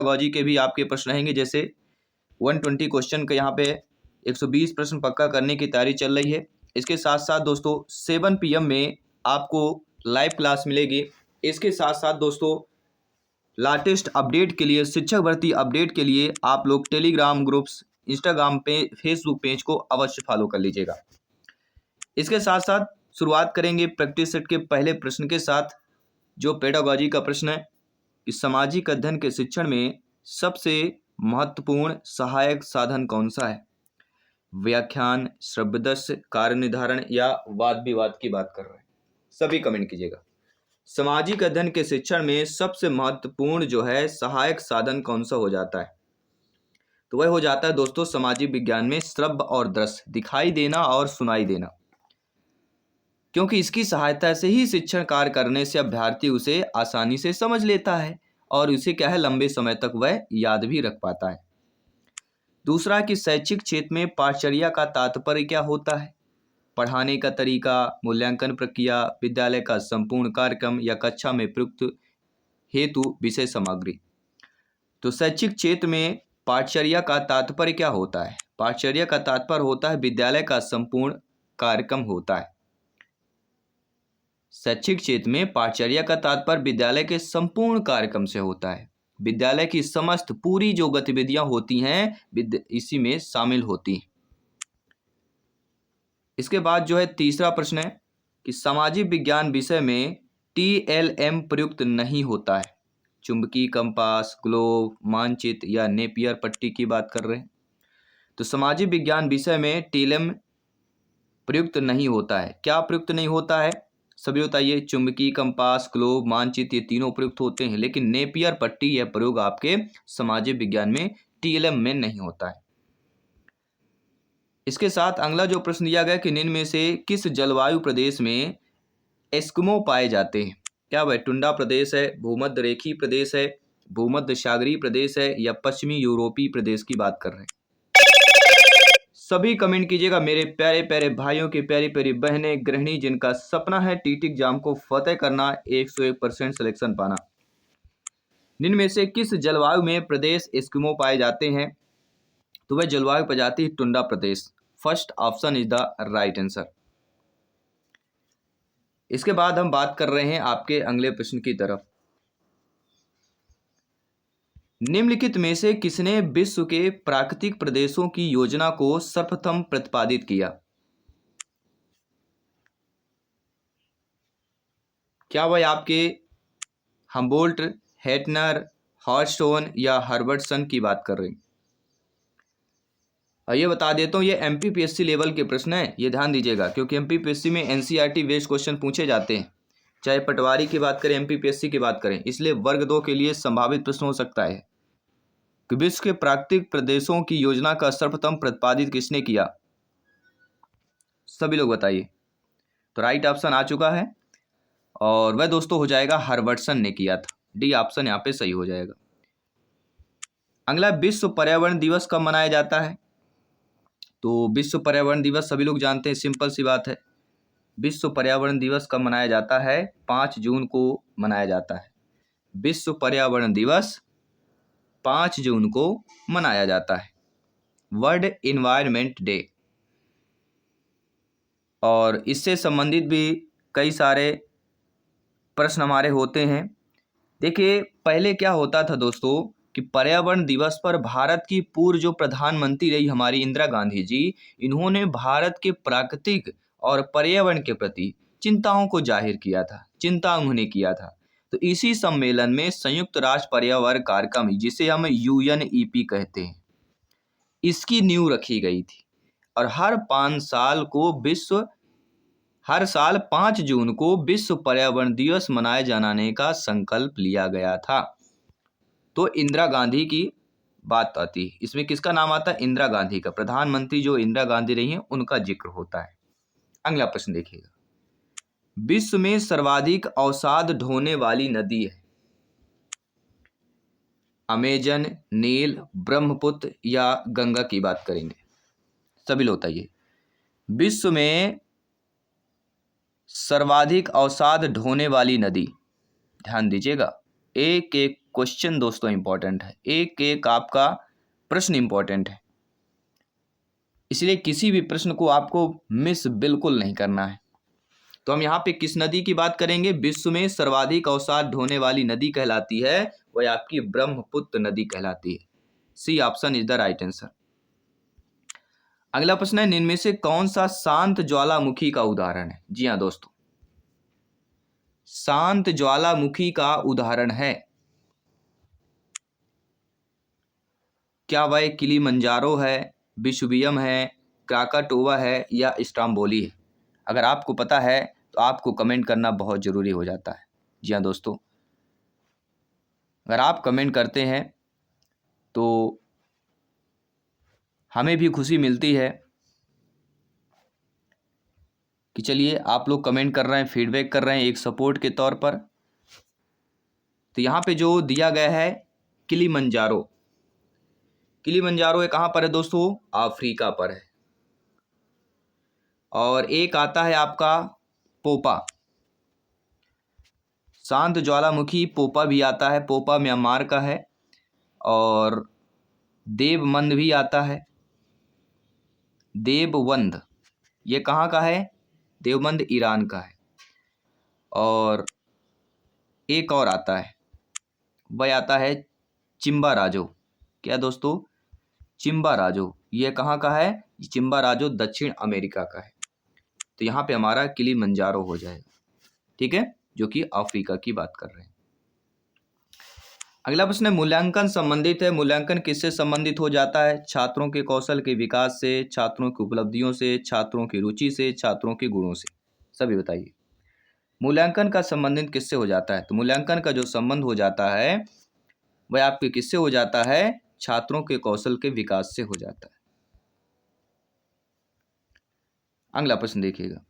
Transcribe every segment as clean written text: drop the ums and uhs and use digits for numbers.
Pedagogy के भी आपके प्रश्न रहेंगे। जैसे 120 क्वेश्चन का यहाँ पे 120 प्रश्न पक्का करने की तैयारी चल रही है। इसके साथ साथ दोस्तों 7 PM में आपको लाइव क्लास मिलेगी। इसके साथ साथ दोस्तों लेटेस्ट अपडेट के लिए, शिक्षक भर्ती अपडेट के लिए आप लोग टेलीग्राम ग्रुप्स, इंस्टाग्राम पे, फेसबुक पेज को अवश्य फॉलो कर लीजिएगा। इसके साथ साथ शुरुआत करेंगे प्रैक्टिस सेट के पहले प्रश्न के साथ, जो पेडागोजी का प्रश्न है कि सामाजिक अध्ययन के शिक्षण में सबसे महत्वपूर्ण सहायक साधन कौन सा है? व्याख्यान, श्रव्यदर्श, कार्य निर्धारण या वाद विवाद की बात कर रहे हैं। सभी कमेंट कीजिएगा। सामाजिक अध्ययन के शिक्षण में सबसे महत्वपूर्ण जो है सहायक साधन कौन सा हो जाता है? तो वह हो जाता है दोस्तों सामाजिक विज्ञान में श्रव्य और दृश्य, दिखाई देना और सुनाई देना, क्योंकि इसकी सहायता से ही शिक्षण कार्य करने से अभ्यर्थी उसे आसानी से समझ लेता है और उसे क्या है लंबे समय तक वह याद भी रख पाता है। दूसरा कि शैक्षिक क्षेत्र में पाठचर्या का तात्पर्य क्या होता है? पढ़ाने का तरीका, मूल्यांकन प्रक्रिया, विद्यालय का संपूर्ण कार्यक्रम या कक्षा में प्रयुक्त हेतु विषय सामग्री। तो शैक्षिक क्षेत्र में पाठचर्या का तात्पर्य क्या होता है? पाठचर्या का तात्पर्य होता है विद्यालय का संपूर्ण कार्यक्रम होता है। शैक्षिक क्षेत्र में पाठचर्या का तात्पर्य विद्यालय के संपूर्ण कार्यक्रम से होता है। विद्यालय की समस्त पूरी जो गतिविधियां होती हैं इसी में शामिल होती हैं। इसके बाद जो है तीसरा प्रश्न है कि सामाजिक विज्ञान विषय में TLM प्रयुक्त नहीं होता है। चुंबकीय कंपास, ग्लोब, मानचित्र या नेपियर पट्टी की बात कर रहे हैं। तो सामाजिक विज्ञान विषय में TLM प्रयुक्त नहीं होता है। क्या प्रयुक्त नहीं होता है? सभी बताइए। चुंबकीय कंपास, ग्लोब, मानचित्र ये तीनों प्रयुक्त होते हैं, लेकिन नेपियर पट्टी यह प्रयोग आपके सामाजिक विज्ञान में TLM में नहीं होता है। इसके साथ अगला जो प्रश्न दिया गया कि निम्न में से किस जलवायु प्रदेश में एस्किमो पाए जाते हैं? क्या वह टुंड्रा प्रदेश है, भूमध्य रेखीय प्रदेश है, भूमध्य सागरीय प्रदेश है या पश्चिमी यूरोपीय प्रदेश की बात कर रहे हैं? सभी कमेंट कीजिएगा मेरे प्यारे प्यारे भाइयों की, प्यारी प्यारी बहनें, गृहिणी जिनका सपना है टीटी एग्जाम को फतेह करना, 101% सिलेक्शन पाना। निम्न में से किस जलवायु में प्रदेश एस्किमो पाए जाते हैं? तो वह जलवायु प्रजाति tundra Pradesh. First option is the right answer. इसके बाद हम बात कर रहे हैं आपके अगले प्रश्न की तरफ। निम्नलिखित में से किसने विश्व के प्राकृतिक प्रदेशों की योजना को सर्वप्रथम प्रतिपादित किया? क्या वह आपके हम्बोल्ट, हेटनर, हॉटस्टोन या हर्बर्टसन की बात कर रहे हैं? ये बता देता हूँ, ये MPPSC लेवल के प्रश्न हैं, ये ध्यान दीजिएगा, क्योंकि MPPSC में NCERT बेस्ड क्वेश्चन पूछे जाते हैं। चाहे पटवारी की बात करें, MPPSC की बात करें, इसलिए वर्ग 2 के लिए संभावित प्रश्न हो सकता है कि विश्व के प्राकृतिक प्रदेशों की योजना का सर्वप्रथम प्रतिपादित किसने किया? सभी लोग बताइए। तो राइट ऑप्शन आ चुका है और वह दोस्तों हो जाएगा हर्बर्टसन ने किया था। डी ऑप्शन यहाँ पे सही हो जाएगा। अगला, विश्व पर्यावरण दिवस कब मनाया जाता है? तो विश्व पर्यावरण दिवस सभी लोग जानते हैं, सिंपल सी बात है। विश्व पर्यावरण दिवस कब मनाया जाता है? 5 जून को मनाया जाता है। विश्व पर्यावरण दिवस 5 जून को मनाया जाता है, वर्ल्ड एनवायरनमेंट डे। और इससे संबंधित भी कई सारे प्रश्न हमारे होते हैं। देखिए, पहले क्या होता था दोस्तों कि पर्यावरण दिवस पर भारत की पूर्व जो प्रधानमंत्री रही हमारी इंदिरा गांधी जी, इन्होंने भारत के प्राकृतिक और पर्यावरण के प्रति चिंताओं को जाहिर किया था, चिंता उन्होंने किया था। तो इसी सम्मेलन में संयुक्त राष्ट्र पर्यावरण कार्यक्रम, जिसे हम UNEP कहते हैं, इसकी नींव रखी गई थी। और हर साल 5 जून को विश्व पर्यावरण दिवस मनाए जाने का संकल्प लिया गया था। तो इंदिरा गांधी की बात आती है, इसमें किसका नाम आता है? इंदिरा गांधी का। प्रधानमंत्री जो इंदिरा गांधी रही हैं उनका जिक्र होता है। अगला प्रश्न देखिएगा, विश्व में सर्वाधिक अवसाद ढोने वाली नदी है? अमेजन, नील, ब्रह्मपुत्र या गंगा की बात करेंगे? सभी लोग बताइए। विश्व में सर्वाधिक अवसाद ढोने वाली नदी, ध्यान दीजिएगा, एक एक क्वेश्चन दोस्तों इंपॉर्टेंट है, एक एक आपका प्रश्न इंपॉर्टेंट है, इसलिए किसी भी प्रश्न को आपको मिस बिल्कुल नहीं करना है। तो हम यहाँ पे किस नदी की बात करेंगे? विश्व में सर्वाधिक अवसाद ढोने वाली नदी कहलाती है, वह आपकी ब्रह्मपुत्र नदी कहलाती है। C option is the right answer. अगला प्रश्न है, निम्न में से कौन सा शांत ज्वालामुखी का उदाहरण है? जी हाँ दोस्तों, शांत ज्वालामुखी का उदाहरण है, क्या वह किलिमंजारो है, विशुवियम है, क्राकाटोवा है या स्ट्राम्बोली है? अगर आपको पता है तो आपको कमेंट करना बहुत ज़रूरी हो जाता है। जी हाँ दोस्तों, अगर आप कमेंट करते हैं तो हमें भी खुशी मिलती है कि चलिए आप लोग कमेंट कर रहे हैं, फीडबैक कर रहे हैं एक सपोर्ट के तौर पर। तो यहाँ पे जो दिया गया है किलिमंजारो, किलिमंजारो ये कहाँ पर है दोस्तों? अफ्रीका पर है। और एक आता है आपका पोपा, शांत ज्वालामुखी पोपा भी आता है, पोपा म्यांमार का है। और देवमंद भी आता है, देववंद ये कहाँ का है? देवबंद ईरान का है। और एक और आता है, वह आता है चिम्बाराजो। क्या दोस्तों? चिम्बाराजो, ये कहाँ का है? चिम्बाराजो दक्षिण अमेरिका का है। तो यहाँ पे हमारा किलिमंजारो हो जाएगा, ठीक है, जो कि अफ्रीका की बात कर रहे हैं। अगला प्रश्न है, मूल्यांकन संबंधित है, मूल्यांकन किससे संबंधित हो जाता है? छात्रों के कौशल के विकास से, छात्रों की उपलब्धियों से, छात्रों की रुचि से, छात्रों के गुणों से? सभी बताइए, मूल्यांकन का संबंधित किससे हो जाता है? तो मूल्यांकन का जो संबंध हो जाता है वह आपके किससे हो जाता है? छात्रों के कौशल के विकास से हो जाता है। अगला प्रश्न देखिएगा,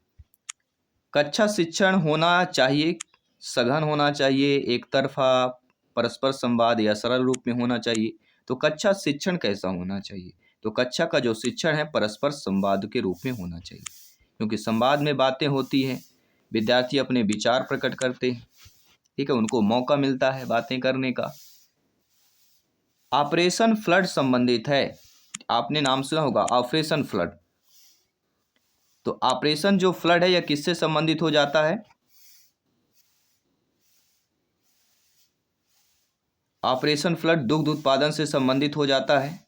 कक्षा शिक्षण होना चाहिए, सघन होना चाहिए, एक तरफा, परस्पर संवाद या सरल रूप में होना चाहिए? तो कक्षा शिक्षण कैसा होना चाहिए? तो कक्षा का जो शिक्षण है परस्पर संवाद के रूप में होना चाहिए, क्योंकि संवाद में बातें होती हैं, विद्यार्थी अपने विचार प्रकट करते हैं, ठीक है, उनको मौका मिलता है बातें करने का। ऑपरेशन फ्लड संबंधित है, आपने नाम सुना होगा ऑपरेशन फ्लड। तो ऑपरेशन जो फ्लड है यह किससे संबंधित हो जाता है? ऑपरेशन फ्लड दुग्ध उत्पादन से संबंधित हो जाता है।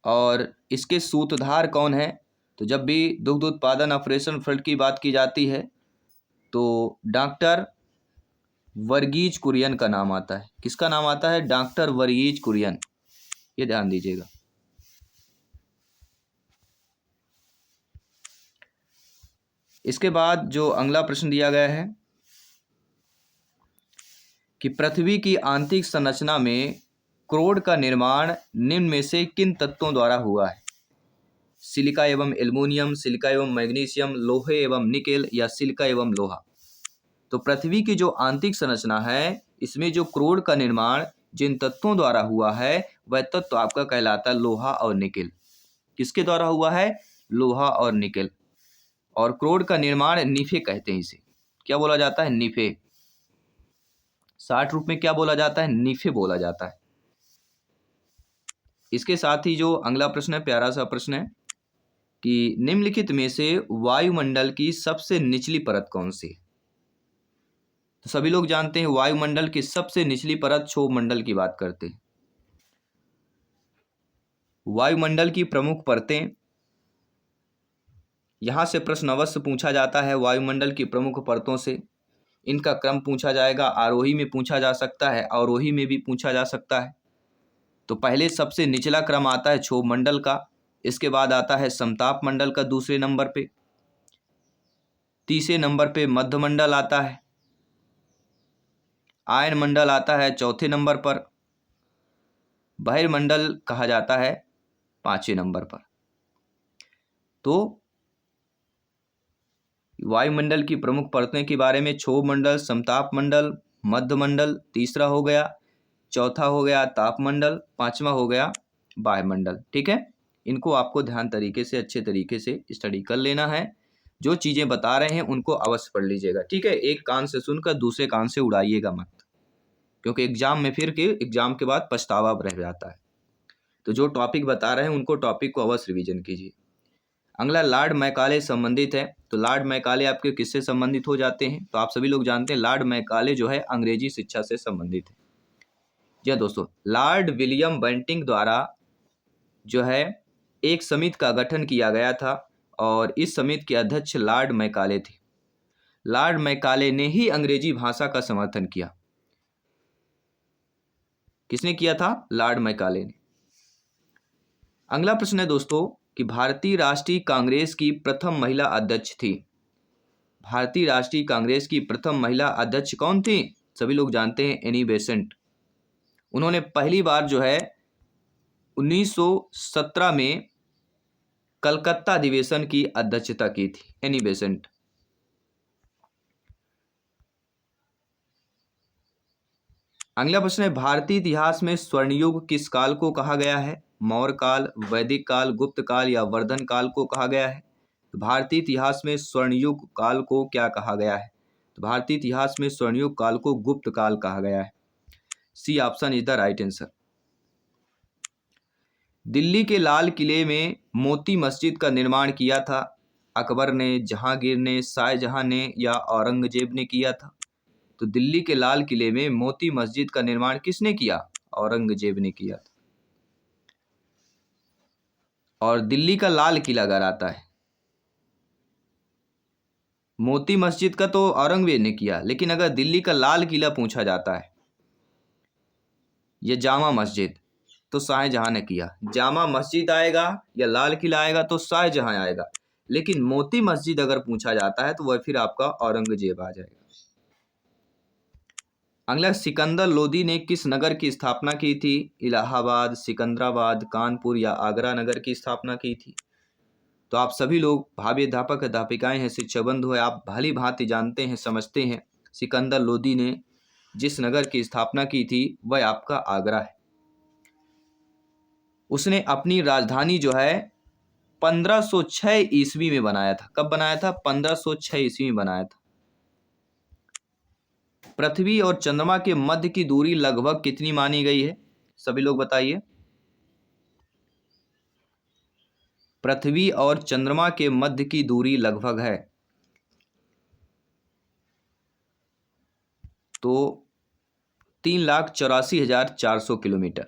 और इसके सूत्रधार कौन है? तो जब भी दुग्ध उत्पादन ऑपरेशन फ्लड की बात की जाती है तो डॉक्टर वर्गीज कुरियन का नाम आता है। किसका नाम आता है? डॉक्टर वर्गीज कुरियन, ये ध्यान दीजिएगा। इसके बाद जो अगला प्रश्न दिया गया है कि पृथ्वी की आंतरिक संरचना में क्रोड का निर्माण निम्न में से किन तत्वों द्वारा हुआ है? सिलिका एवं एल्युमिनियम, सिलिका एवं मैग्नीशियम, लोहे एवं निकेल या सिलिका एवं लोहा? तो पृथ्वी की जो आंतरिक संरचना है इसमें जो क्रोड का निर्माण जिन तत्वों द्वारा हुआ है वह तत्व आपका कहलाता है लोहा और निकेल। किसके द्वारा हुआ है? लोहा और निकेल। और क्रोड का निर्माण निफे कहते हैं इसे। क्या बोला जाता है? निफे। शॉर्ट रूप में क्या बोला जाता है? निफे बोला जाता है। इसके साथ ही जो अगला प्रश्न है, प्यारा सा प्रश्न है कि निम्नलिखित में से वायुमंडल की सबसे निचली परत कौन सी है? तो सभी लोग जानते हैं वायुमंडल की सबसे निचली परत क्षोभमंडल की बात करते हैं। वायुमंडल की प्रमुख परतें, यहाँ से प्रश्न अवश्य पूछा जाता है वायुमंडल की प्रमुख परतों से। इनका क्रम पूछा जाएगा, आरोही में पूछा जा सकता है, अवरोही में भी पूछा जा सकता है। तो पहले सबसे निचला क्रम आता है क्षोभमंडल का, इसके बाद आता है समताप मंडल का दूसरे नंबर पे, तीसरे नंबर पे मध्यमंडल आता है, आयन मंडल आता है चौथे नंबर पर, बहिर्मंडल कहा जाता है पांचवें नंबर पर। तो वायुमंडल की प्रमुख परतों के बारे में क्षोभमंडल, समताप मंडल, मध्यमंडल तीसरा हो गया, चौथा हो गया तापमंडल, पांचवा हो गया वायुमंडल। ठीक है, इनको आपको ध्यान तरीके से अच्छे तरीके से स्टडी कर लेना है। जो चीज़ें बता रहे हैं उनको अवश्य पढ़ लीजिएगा, ठीक है। एक कान से सुनकर दूसरे कान से उड़ाइएगा मत, क्योंकि एग्जाम के बाद पछतावा रह जाता है। तो जो टॉपिक बता रहे हैं उनको टॉपिक को अवश्य रिवीजन कीजिए। अगला लॉर्ड मैकाले संबंधित है। तो लॉर्ड मैकाले आपके किससे संबंधित हो जाते हैं? तो आप सभी लोग जानते हैं लॉर्ड मैकाले जो है अंग्रेजी शिक्षा से संबंधित है। जी हाँ दोस्तों, लॉर्ड विलियम बेंटिंक द्वारा जो है एक समिति का गठन किया गया था और इस समिति के अध्यक्ष लॉर्ड मैकाले थे। लॉर्ड मैकाले ने ही अंग्रेजी भाषा का समर्थन किया। किसने किया था? लॉर्ड मैकाले ने। अगला प्रश्न है दोस्तों कि भारतीय राष्ट्रीय कांग्रेस की प्रथम महिला अध्यक्ष थी। भारतीय राष्ट्रीय कांग्रेस की प्रथम महिला अध्यक्ष कौन थी? सभी लोग जानते हैं एनी बेसेंट। उन्होंने पहली बार जो है 1917 में कलकत्ता अधिवेशन की अध्यक्षता की थी, एनी बेसेंट। अगला प्रश्न है भारतीय इतिहास में स्वर्णयुग किस काल को कहा गया है? मौर्य काल, वैदिक काल, गुप्त काल या वर्धन काल को कहा गया है? तो भारतीय इतिहास में स्वर्णयुग काल को क्या कहा गया है? तो भारतीय इतिहास में स्वर्णयुग काल को गुप्त काल कहा गया है। C option is the right answer. Delhi के लाल किले में मोती मस्जिद का निर्माण किया था अकबर ने, जहांगीर ने, शाहजहां ने या औरंगजेब ने किया था? तो दिल्ली के लाल किले में मोती मस्जिद का निर्माण किसने किया? औरंगजेब ने किया था। और दिल्ली का लाल किला अगर आता है, मोती मस्जिद का तो औरंगजेब ने किया, लेकिन अगर दिल्ली का लाल किला पूछा जाता है या जामा मस्जिद, तो शाहजहां ने किया। जामा मस्जिद आएगा या लाल किला आएगा तो शाहजहां आएगा, लेकिन मोती मस्जिद अगर पूछा जाता है तो वह फिर आपका औरंगजेब आ जाएगा। अगला, सिकंदर लोदी ने किस नगर की स्थापना की थी? इलाहाबाद, सिकंदराबाद, कानपुर या आगरा नगर की स्थापना की थी? तो आप सभी लोग भावी अध्यापक अध्यापिकाएं हैं, शिक्षक बंधु है, आप भली भांति जानते हैं, समझते हैं सिकंदर लोदी ने जिस नगर की स्थापना की थी वह आपका आगरा है। उसने अपनी राजधानी जो है 1506 ईस्वी में बनाया था। कब बनाया था? 1506 ईस्वी में बनाया था। पृथ्वी और चंद्रमा के मध्य की दूरी लगभग कितनी मानी गई है? सभी लोग बताइए। पृथ्वी और चंद्रमा के मध्य की दूरी लगभग है तो 3,84,400 किलोमीटर,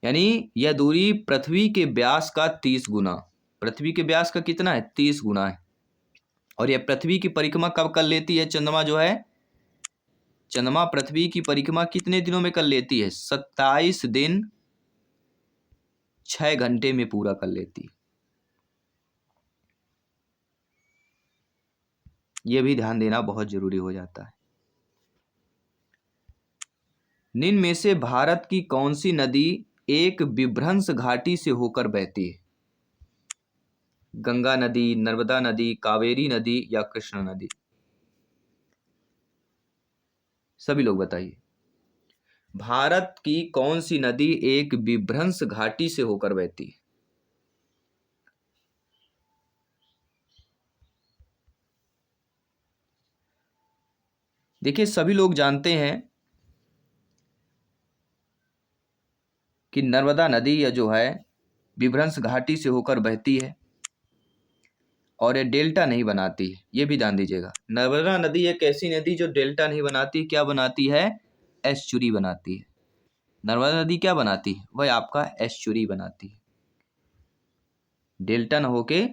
यानी यह दूरी पृथ्वी के व्यास का 30 गुना। पृथ्वी के व्यास का कितना है? 30 गुना है। और यह पृथ्वी की परिक्रमा कब कर लेती है? चंद्रमा जो है, चंद्रमा पृथ्वी की परिक्रमा कितने दिनों में कर लेती है? 27 दिन 6 घंटे में पूरा कर लेती है। यह भी ध्यान देना बहुत जरूरी हो जाता है। निम्न में से भारत की कौन सी नदी एक विभ्रंश घाटी से होकर बहती है? गंगा नदी, नर्मदा नदी, कावेरी नदी या कृष्णा नदी? सभी लोग बताइए। भारत की कौन सी नदी एक विभ्रंश घाटी से होकर बहती है? देखिए, सभी लोग जानते हैं कि नर्मदा नदी या जो है विभ्रंश घाटी से होकर बहती है और ये डेल्टा नहीं बनाती है। ये भी ध्यान दीजिएगा, नर्मदा नदी एक ऐसी नदी जो डेल्टा नहीं बनाती। क्या बनाती है? एस्चुरी बनाती है। नर्मदा नदी क्या बनाती है? वह आपका एस्चुरी बनाती है, डेल्टा न होके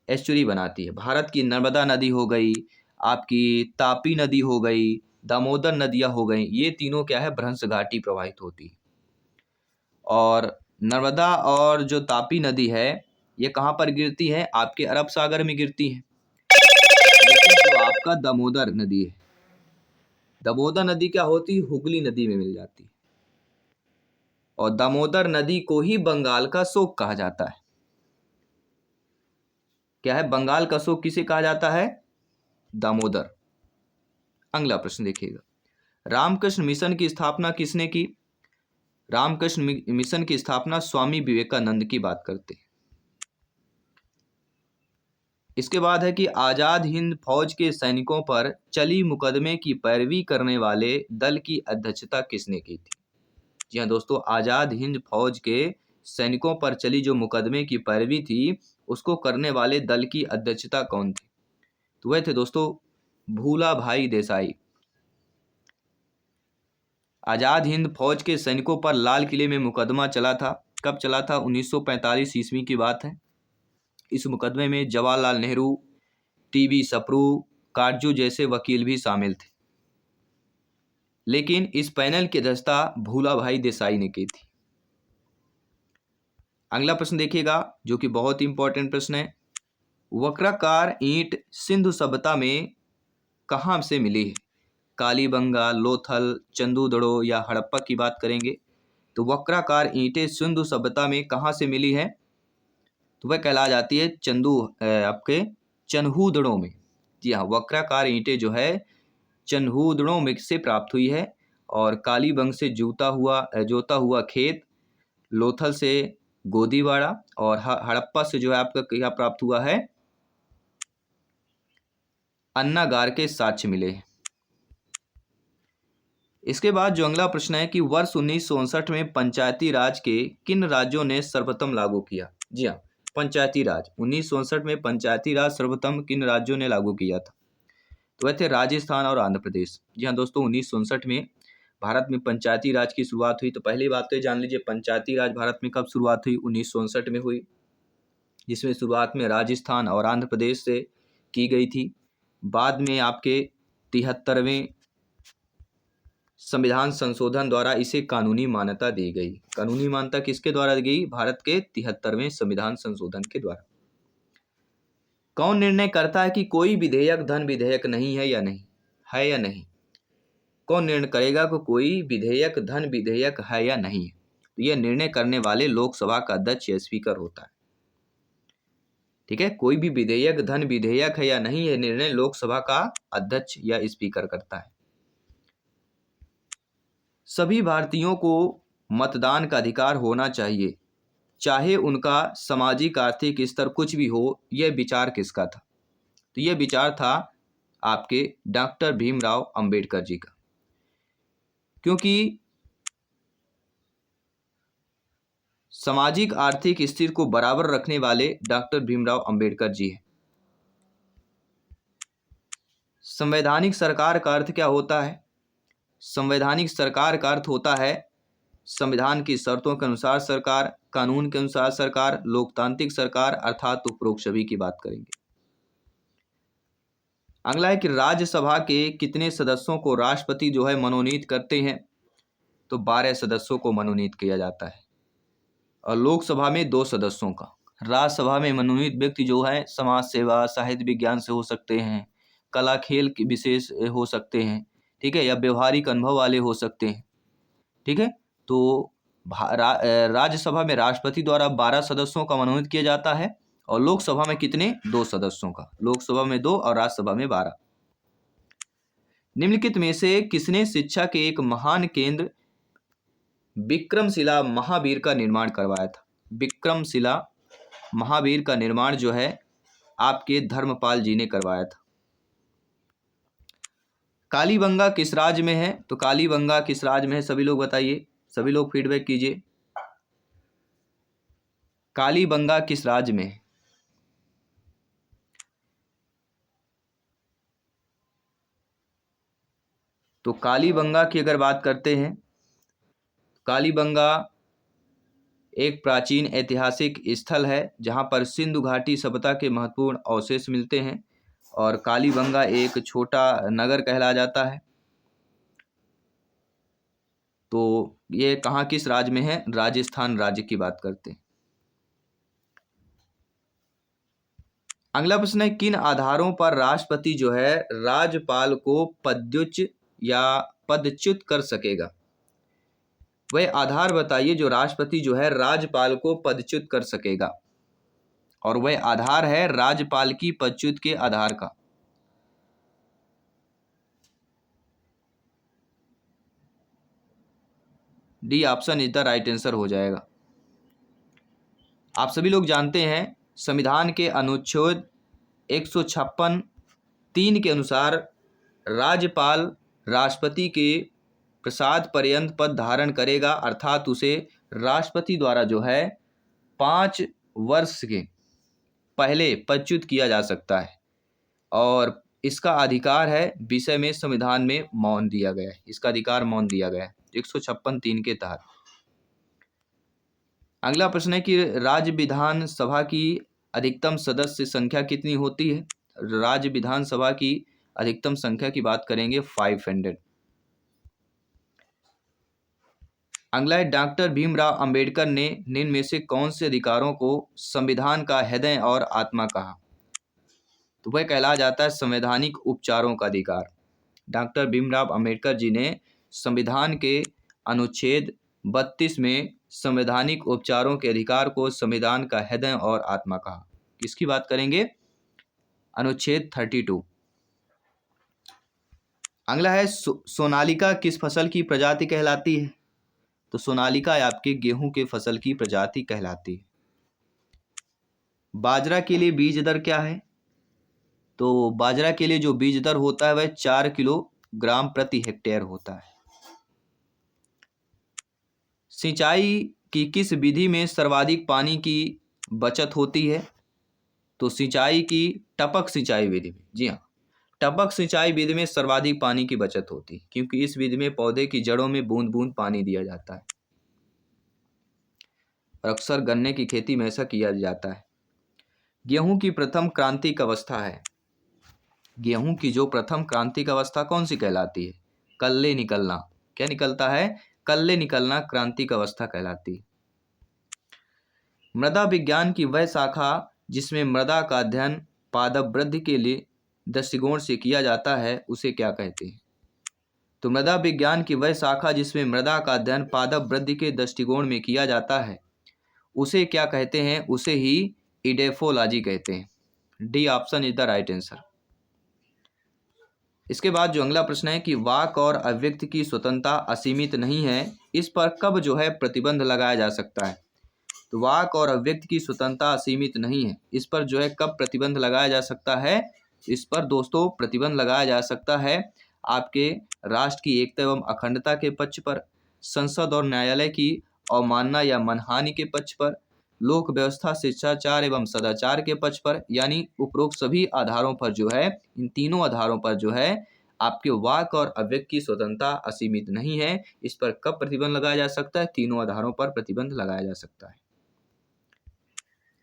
एस्चुरी बनाती है। भारत की नर्मदा नदी हो गई, आपकी तापी नदी हो गई, दामोदर नदियाँ हो गई, ये तीनों क्या है? भ्रंश घाटी प्रवाहित होती है। और नर्मदा और जो तापी नदी है ये कहाँ पर गिरती है? आपके अरब सागर में गिरती है। लेकिन जो आपका दामोदर नदी है, दामोदर नदी क्या होती है? हुगली नदी में मिल जाती है। और दामोदर नदी को ही बंगाल का शोक कहा जाता है। क्या है? बंगाल का शोक किसे कहा जाता है? दामोदर। अगला प्रश्न देखिएगा, रामकृष्ण मिशन की स्थापना किसने की? रामकृष्ण मिशन की स्थापना स्वामी विवेकानंद की बात करते हैं। इसके बाद है कि आज़ाद हिंद फौज के सैनिकों पर चली मुकदमे की पैरवी करने वाले दल की अध्यक्षता किसने की थी? जी हाँ दोस्तों, आज़ाद हिंद फौज के सैनिकों पर चली जो मुकदमे की पैरवी थी, उसको करने वाले दल की अध्यक्षता कौन थी? तो वह थे दोस्तों भूला भाई देसाई। आज़ाद हिंद फौज के सैनिकों पर लाल किले में मुकदमा चला था। कब चला था? 1945 ईस्वी की बात है। इस मुकदमे में जवाहरलाल नेहरू, टीबी सप्रू, काटजू जैसे वकील भी शामिल थे, लेकिन इस पैनल की अध्यक्षता भूला भाई देसाई ने की थी। अगला प्रश्न देखिएगा, जो कि बहुत ही इंपॉर्टेंट प्रश्न है। वक्राकार ईंट सिंधु सभ्यता में कहाँ से मिली है? कालीबंगा, लोथल, चंदूदड़ो या हड़प्पा की बात करेंगे तो वक्राकार ईंटें सिंधु सभ्यता में कहाँ से मिली है? तो वह कहला जाती है आपके चन्हूदड़ों में। जी हाँ, वक्राकार ईंटें जो है चन्हूदड़ों में से प्राप्त हुई है। और कालीबंग से जोता हुआ खेत, लोथल से गोदीवाड़ा और हड़प्पा से जो है आपका क्या प्राप्त हुआ है? अन्नागार के साक्ष्य मिले हैं। इसके बाद जो अगला प्रश्न है कि वर्ष 1959 में पंचायती राज के किन राज्यों ने सर्वप्रथम लागू किया? जी हाँ, पंचायती राज 1959 में पंचायती राज सर्वप्रथम किन राज्यों ने लागू किया था? तो वह थे राजस्थान और आंध्र प्रदेश। जी हाँ दोस्तों, 1959 में भारत में पंचायती राज की शुरुआत हुई। तो पहली बात तो ये जान लीजिए, पंचायती राज भारत में कब शुरुआत हुई? 1959 में हुई, जिसमें शुरुआत में राजस्थान और आंध्र प्रदेश से की गई थी। बाद में आपके 73वें संविधान संशोधन द्वारा इसे कानूनी मान्यता दी गई। कानूनी मान्यता किसके द्वारा दी गई? भारत के 73वें संविधान संशोधन के द्वारा। कौन निर्णय करता है कि कोई विधेयक धन विधेयक नहीं है या नहीं? है या नहीं? कौन निर्णय करेगा कि कोई विधेयक धन विधेयक है या नहीं है? तो यह निर्णय करने वाले लोकसभा का अध्यक्ष या स्पीकर होता है। ठीक है, कोई भी विधेयक धन विधेयक है या नहीं है, निर्णय लोकसभा का अध्यक्ष या स्पीकर करता है। सभी भारतीयों को मतदान का अधिकार होना चाहिए, चाहे उनका सामाजिक आर्थिक स्तर कुछ भी हो। यह विचार किसका था? तो यह विचार था आपके डॉक्टर भीमराव अंबेडकर जी का, क्योंकि सामाजिक आर्थिक स्थिति को बराबर रखने वाले डॉक्टर भीमराव अंबेडकर जी हैं। संवैधानिक सरकार का अर्थ क्या होता है? संवैधानिक सरकार का अर्थ होता है संविधान की शर्तों के अनुसार सरकार, कानून के अनुसार सरकार, लोकतांत्रिक सरकार, अर्थात उपरोक्त सभी की बात करेंगे। अगला है कि राज्यसभा के कितने सदस्यों को राष्ट्रपति जो है मनोनीत करते हैं? तो 12 सदस्यों को मनोनीत किया जाता है। और लोकसभा में 2 सदस्यों का। राज्यसभा में मनोनीत व्यक्ति जो है समाज सेवा, साहित्य विज्ञान से हो सकते हैं, कला खेल के विशेष हो सकते हैं, ठीक है, या व्यवहारिक अनुभव वाले हो सकते हैं। ठीक है, तो राज्यसभा में राष्ट्रपति द्वारा 12 सदस्यों का मनोनीत किया जाता है। और लोकसभा में कितने? 2 सदस्यों का। लोकसभा में 2 और राज्यसभा में 12। निम्नलिखित में से किसने शिक्षा के एक महान केंद्र विक्रमशिला महावीर का निर्माण करवाया था? विक्रमशिला महावीर का निर्माण जो है आपके धर्मपाल जी ने करवाया था। कालीबंगा किस राज्य में है? तो कालीबंगा किस राज्य में है? सभी लोग बताइए, सभी लोग फीडबैक कीजिए। कालीबंगा किस राज्य में है? तो कालीबंगा की अगर बात करते हैं, कालीबंगा एक प्राचीन ऐतिहासिक स्थल है जहां पर सिंधु घाटी सभ्यता के महत्वपूर्ण अवशेष मिलते हैं। और कालीबंगा एक छोटा नगर कहला जाता है। तो ये कहाँ किस राज्य में है? राजस्थान राज्य की बात करते हैं। अगला प्रश्न है, किन आधारों पर राष्ट्रपति जो है राज्यपाल को पदच्युत या पदच्युत कर सकेगा? वह आधार बताइए जो राष्ट्रपति जो है राज्यपाल को पदच्युत कर सकेगा। और वह आधार है राज्यपाल की पदच्युत के आधार का। D option is the right answer हो जाएगा। आप सभी लोग जानते हैं संविधान के अनुच्छेद 156(3) के अनुसार राज्यपाल राष्ट्रपति के प्रसाद पर्यंत पद धारण करेगा, अर्थात उसे राष्ट्रपति द्वारा जो है 5 वर्ष के पहले पदच्युत किया जा सकता है और इसका अधिकार है विषय में संविधान में मौन दिया गया है, इसका अधिकार मौन दिया गया है 156(3) के तहत। अगला प्रश्न है कि राज्य विधानसभा की अधिकतम सदस्य संख्या कितनी होती है। राज्य विधानसभा की अधिकतम संख्या की बात करेंगे 500। अगला है डॉक्टर भीमराव अंबेडकर ने निम्न में से कौन से अधिकारों को संविधान का हृदय और आत्मा कहा। तो वह कहला जाता है संवैधानिक उपचारों का अधिकार। डॉक्टर भीमराव अंबेडकर जी ने संविधान के अनुच्छेद 32 में संवैधानिक उपचारों के अधिकार को संविधान का हृदय और आत्मा कहा। किसकी बात करेंगे, अनुच्छेद 32। अगला है सोनालिका किस फसल की प्रजाति कहलाती है। तो सोनालिका आपके गेहूं के फसल की प्रजाति कहलाती है। बाजरा के लिए बीज दर क्या है। तो बाजरा के लिए जो बीज दर होता है वह 4 किलोग्राम प्रति हेक्टेयर होता है। सिंचाई की किस विधि में सर्वाधिक पानी की बचत होती है। तो सिंचाई की टपक सिंचाई विधि में। जी हाँ, टपक सिंचाई विधि में सर्वाधिक पानी की बचत होती है, क्योंकि इस विधि में पौधे की जड़ों में बूंद बूंद पानी दिया जाता है और अक्सर गन्ने की खेती में ऐसा किया जाता है। गेहूं की प्रथम क्रांतिक अवस्था है। गेहूं की जो प्रथम क्रांतिक अवस्था कौन सी कहलाती है। कल्ले निकलना। क्या निकलता है, कल्ले निकलना क्रांतिक अवस्था कहलाती है। मृदा विज्ञान की वह शाखा जिसमें मृदा का अध्ययन पादप वृद्धि के लिए दृष्टिकोण से किया जाता है उसे क्या कहते हैं। तो मृदा विज्ञान की वह शाखा जिसमें मृदा का अध्ययन पादप वृद्धि के दृष्टिकोण में किया जाता है उसे क्या कहते हैं, उसे ही इडेफोलॉजी कहते हैं। D option is the right answer. इसके बाद जो अगला प्रश्न है कि वाक और अभिव्यक्ति की स्वतंत्रता असीमित नहीं है, इस पर कब जो है प्रतिबंध लगाया जा सकता है। तो वाक और अभिव्यक्ति की स्वतंत्रता असीमित नहीं है, इस पर जो है कब प्रतिबंध लगाया जा सकता है। इस पर दोस्तों प्रतिबंध लगाया जा सकता है आपके राष्ट्र की एकता एवं अखंडता के पक्ष पर, संसद और न्यायालय की अवमानना या मनहानि के पक्ष पर, लोक व्यवस्था, शिष्टाचार एवं सदाचार के पक्ष पर, यानी उपरोक्त सभी आधारों पर जो है, इन तीनों आधारों पर जो है आपके वाक और अभिव्यक्ति की स्वतंत्रता असीमित नहीं है। इस पर कब प्रतिबंध लगाया जा सकता है, तीनों आधारों पर प्रतिबंध लगाया जा सकता है।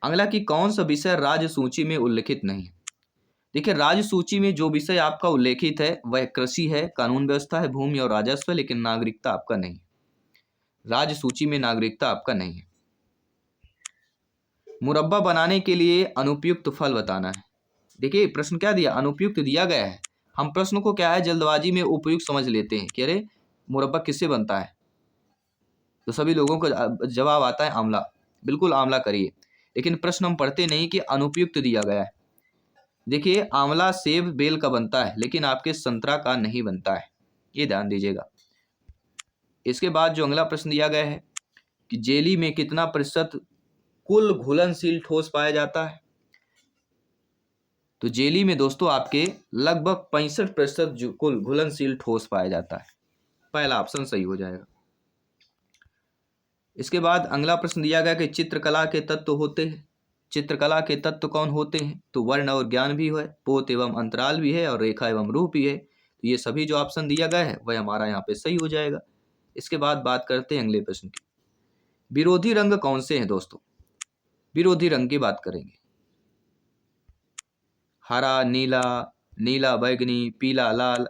अगला कि कौन सा विषय राज्य सूची में उल्लेखित नहीं है। देखिए, राज्य सूची में जो विषय आपका उल्लेखित है वह कृषि है, कानून व्यवस्था है, भूमि और राजस्व, लेकिन नागरिकता आपका नहीं। राज्य सूची में नागरिकता आपका नहीं है। मुरब्बा बनाने के लिए अनुपयुक्त फल बताना है। देखिए प्रश्न क्या दिया, अनुपयुक्त दिया गया है। हम प्रश्न को क्या है जल्दबाजी में उपयुक्त समझ लेते हैं कि अरे मुरब्बा किससे बनता है, तो सभी लोगों को जवाब आता है आंवला। बिल्कुल आंवला करिए, लेकिन प्रश्न हम पढ़ते नहीं कि अनुपयुक्त दिया गया है। देखिए आंवला सेब बेल का बनता है, लेकिन आपके संतरा का नहीं बनता है, ये ध्यान दीजिएगा। इसके बाद जो अगला प्रश्न दिया गया है कि जेली में कितना प्रतिशत कुल घुलनशील ठोस पाया जाता है। तो जेली में दोस्तों आपके लगभग 65% कुल घुलनशील ठोस पाया जाता है। पहला ऑप्शन सही हो जाएगा। इसके बाद अगला प्रश्न दिया गया कि चित्रकला के तत्व होते हैं। चित्रकला के तत्व कौन होते हैं। तो वर्ण और ज्ञान भी है, पोत एवं अंतराल भी है और रेखा एवं रूप भी है। तो ये सभी जो ऑप्शन दिया गया है वह हमारा यहाँ पे सही हो जाएगा। इसके बाद बात करते हैं अगले प्रश्न की। विरोधी रंग कौन से हैं दोस्तों। विरोधी रंग की बात करेंगे। हरा, नीला, नीला बैगनी, पीला लाल।